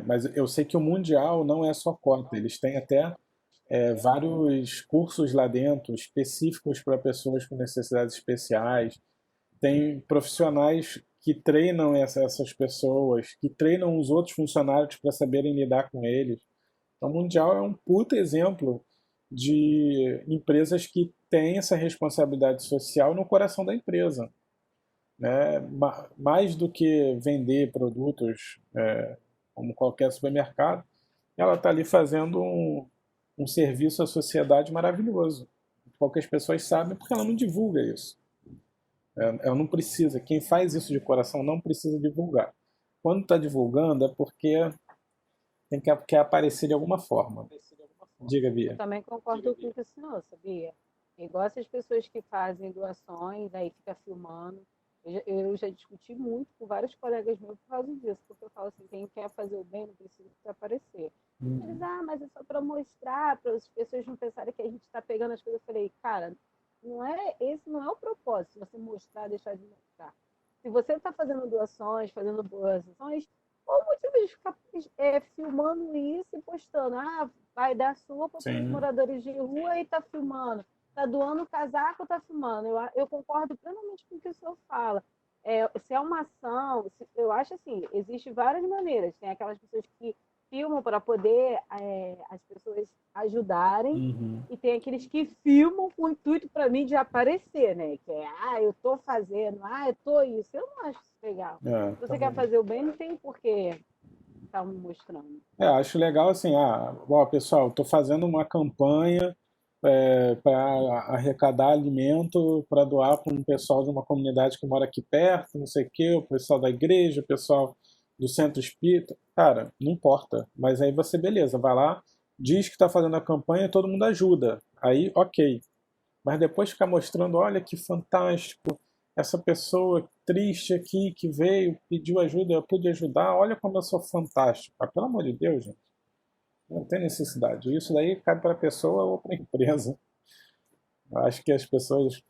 Mas eu sei que o Mundial não é só cota, eles têm até vários cursos lá dentro específicos para pessoas com necessidades especiais. Tem profissionais que treinam essas pessoas, que treinam os outros funcionários para saberem lidar com eles. Então, o Mundial é um puta exemplo de empresas que têm essa responsabilidade social no coração da empresa, né? Mais do que vender produtos como qualquer supermercado, ela está ali fazendo um serviço à sociedade maravilhoso. Poucas pessoas sabem porque ela não divulga isso. Ela não precisa. Quem faz isso de coração não precisa divulgar. Quando está divulgando é porque quer aparecer de alguma forma. Diga, Eu Bia. também concordo com o senhor, sabia? Igual essas pessoas que fazem doações, aí fica filmando. Eu já discuti muito com vários colegas meus por causa disso, porque eu falo assim, quem quer fazer o bem não precisa aparecer. Eles, mas é só para mostrar, para as pessoas não pensarem que a gente está pegando as coisas. Eu falei, cara, esse não é o propósito, você mostrar, deixar de mostrar. Se você está fazendo doações, fazendo boas ações, qual o motivo de ficar filmando isso e postando? Vai dar sopa para os Sim. moradores de rua e está filmando. Está doando casaco, está filmando. Eu concordo plenamente com o que o senhor fala. Se é uma ação, eu acho assim, existem várias maneiras. Tem aquelas pessoas que filmam para poder as pessoas ajudarem, Uhum. e tem aqueles que filmam com o intuito para mim de aparecer, né? Que eu tô fazendo, eu tô isso. Eu não acho isso legal. Se você quer fazer o bem, não tem por que estar me mostrando. Acho legal assim, bom, pessoal, estou fazendo uma campanha para arrecadar alimento para doar para um pessoal de uma comunidade que mora aqui perto, não sei o quê, o pessoal da igreja, o pessoal do centro espírita. Cara, não importa. Mas aí você, beleza, vai lá, diz que está fazendo a campanha e todo mundo ajuda. Aí, ok. Mas depois ficar mostrando, olha que fantástico, essa pessoa triste aqui que veio, pediu ajuda, eu pude ajudar, olha como eu sou fantástico. Pelo amor de Deus, gente. Não tem necessidade. Isso daí cabe para a pessoa ou para a empresa. Eu acho que as pessoas.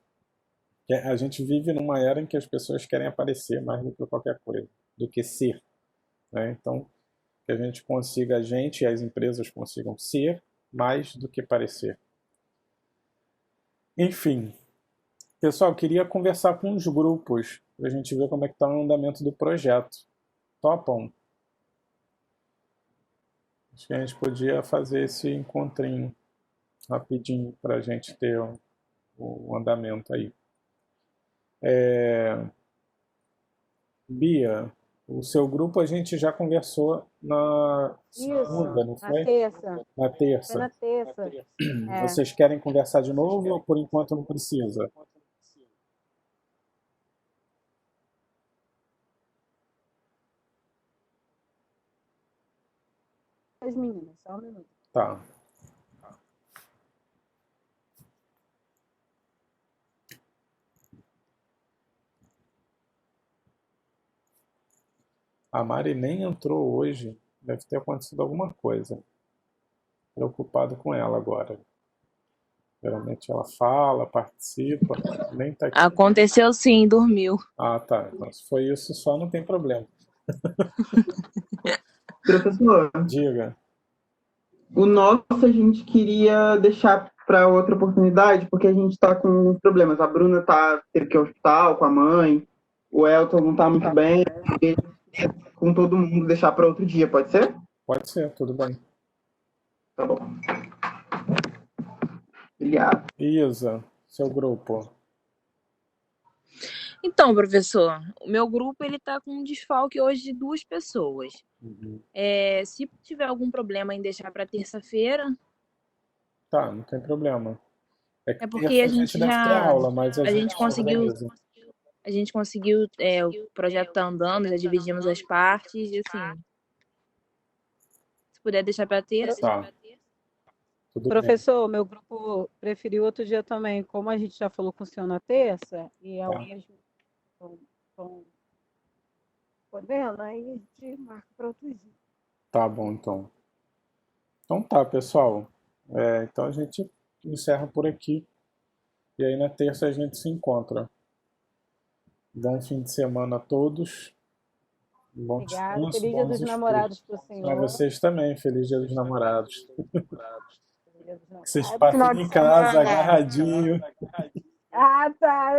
A gente vive numa era em que as pessoas querem aparecer mais do que qualquer coisa, do que ser. Né? Então, que a gente e as empresas consigam ser mais do que parecer. Enfim. Pessoal, queria conversar com os grupos para a gente ver como é que está o andamento do projeto. Topam? Acho que a gente podia fazer esse encontrinho rapidinho para a gente ter o andamento aí. Bia, o seu grupo a gente já conversou na segunda, não foi? Na terça. Na terça. Foi na terça. Vocês querem conversar de novo ou por enquanto não precisa? As meninas, só um minuto. Tá. A Mari nem entrou hoje. Deve ter acontecido alguma coisa. Preocupado com ela agora. Geralmente ela fala, participa, nem tá aqui. Aconteceu sim, dormiu. Ah, tá. Então, se foi isso só, não tem problema. Professor, Diga. o nosso a gente queria deixar para outra oportunidade, porque a gente está com problemas. A Bruna teve que ir ao hospital com a mãe, o Elton não está muito bem, e com todo mundo deixar para outro dia, pode ser? Pode ser, tudo bem. Tá bom. Obrigado. Isa, seu grupo. Então, professor, o meu grupo ele tá com um desfalque hoje de 2 pessoas. Se tiver algum problema em deixar para terça-feira, Tá, não tem problema. É que é porque terça a gente deve ter aula, mas a a gente gente conseguiu, organiza. o projeto tá andando, já dividimos as partes e assim, se puder deixar para terça. Tá, tudo bem. Professor, meu grupo preferiu outro dia também. Como a gente já falou com o senhor na terça, e algumas estão podendo, aí a gente marca para outro dia. Tá bom, então. Então tá, pessoal. Então a gente encerra por aqui. E aí na terça a gente se encontra. Bom fim de semana a todos. Bom Obrigada. descanso, Feliz Dia bons dos estudos. Namorados para o Para senhor. vocês também, feliz Dia dos Namorados. Feliz Dia dos Namorados. Vocês passem em casa, agarradinho. Ah, tá.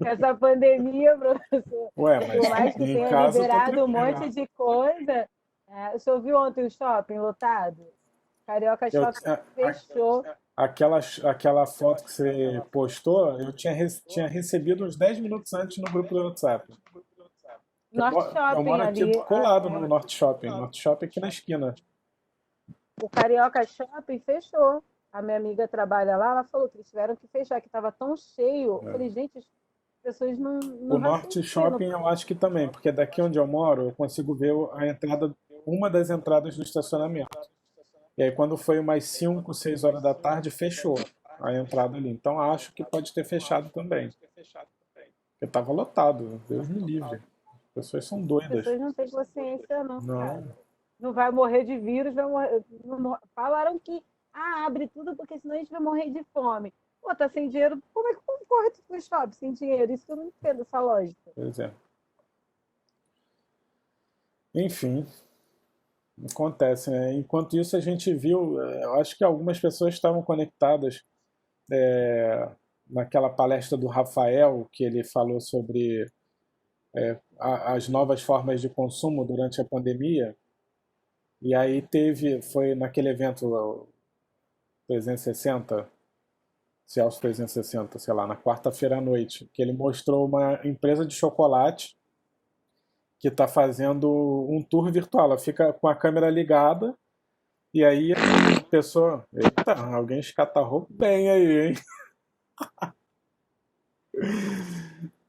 Essa pandemia, professor. Ué, Por mais que mas em tenha casa tá liberado um tranquilo. monte de coisa, o senhor viu ontem o shopping lotado? Carioca Eu, Shopping fechou. aquela foto que você postou, eu tinha recebido uns 10 minutos antes no grupo do WhatsApp. Norte Eu Shopping moro aqui ali. colado no Norte Shopping. Norte Shopping aqui na esquina. O Carioca Shopping fechou. A minha amiga trabalha lá, ela falou que eles tiveram que fechar, que estava tão cheio. Eu falei, gente, as pessoas não O Norte Shopping eu acho que também, porque daqui onde eu moro eu consigo ver a entrada, uma das entradas do estacionamento. E aí quando foi umas 5, 6 horas da tarde, fechou a entrada ali. Então acho que pode ter fechado também. Porque estava lotado, Deus me livre. As pessoas são As doidas. pessoas não têm consciência, não, Não. cara. Não vai morrer de vírus, vai morrer. Falaram que abre tudo, porque senão a gente vai morrer de fome. Pô, tá sem dinheiro, como é que concorre com o shopping sem dinheiro? Isso que eu não entendo, essa lógica. Pois é. Enfim, acontece, né? Enquanto isso a gente viu, eu acho que algumas pessoas estavam conectadas naquela palestra do Rafael, que ele falou sobre as novas formas de consumo durante a pandemia. E aí foi naquele evento o 360, Celsius 360, sei lá, na quarta-feira à noite, que ele mostrou uma empresa de chocolate que está fazendo um tour virtual. Ela fica com a câmera ligada e aí a pessoa... Eita, alguém escatarrou bem aí, hein?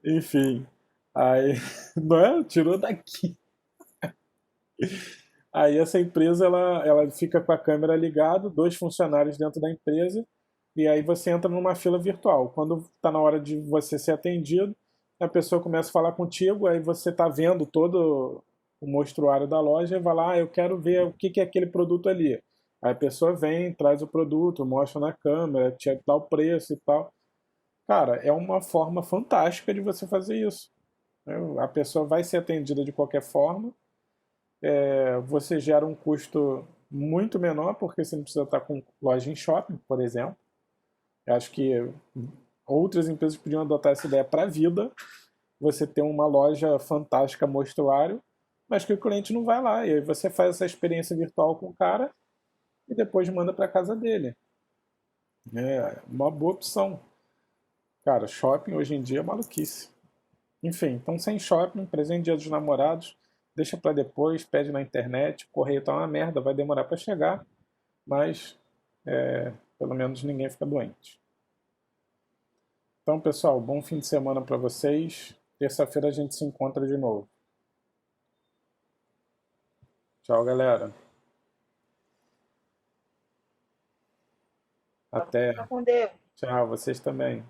Enfim, aí... Não é? Tirou daqui. Aí essa empresa, ela fica com a câmera ligada, 2 funcionários dentro da empresa, e aí você entra numa fila virtual. Quando está na hora de você ser atendido, a pessoa começa a falar contigo, aí você está vendo todo o mostruário da loja e vai lá, eu quero ver o que é aquele produto ali. Aí a pessoa vem, traz o produto, mostra na câmera, te dá o preço e tal. Cara, é uma forma fantástica de você fazer isso. A pessoa vai ser atendida de qualquer forma, você gera um custo muito menor, porque você não precisa estar com loja em shopping, por exemplo. Eu acho que outras empresas podiam adotar essa ideia para a vida, você ter uma loja fantástica mostruário, mas que o cliente não vai lá. E aí você faz essa experiência virtual com o cara e depois manda para casa dele. É uma boa opção. Cara, shopping hoje em dia é maluquice. Enfim, então sem shopping, presente Dia dos Namorados, deixa para depois, pede na internet, o correio tá uma merda, vai demorar para chegar, mas pelo menos ninguém fica doente. Então, pessoal, bom fim de semana para vocês. Terça-feira a gente se encontra de novo. Tchau, galera. Até. Fica com Deus. Tchau, vocês também.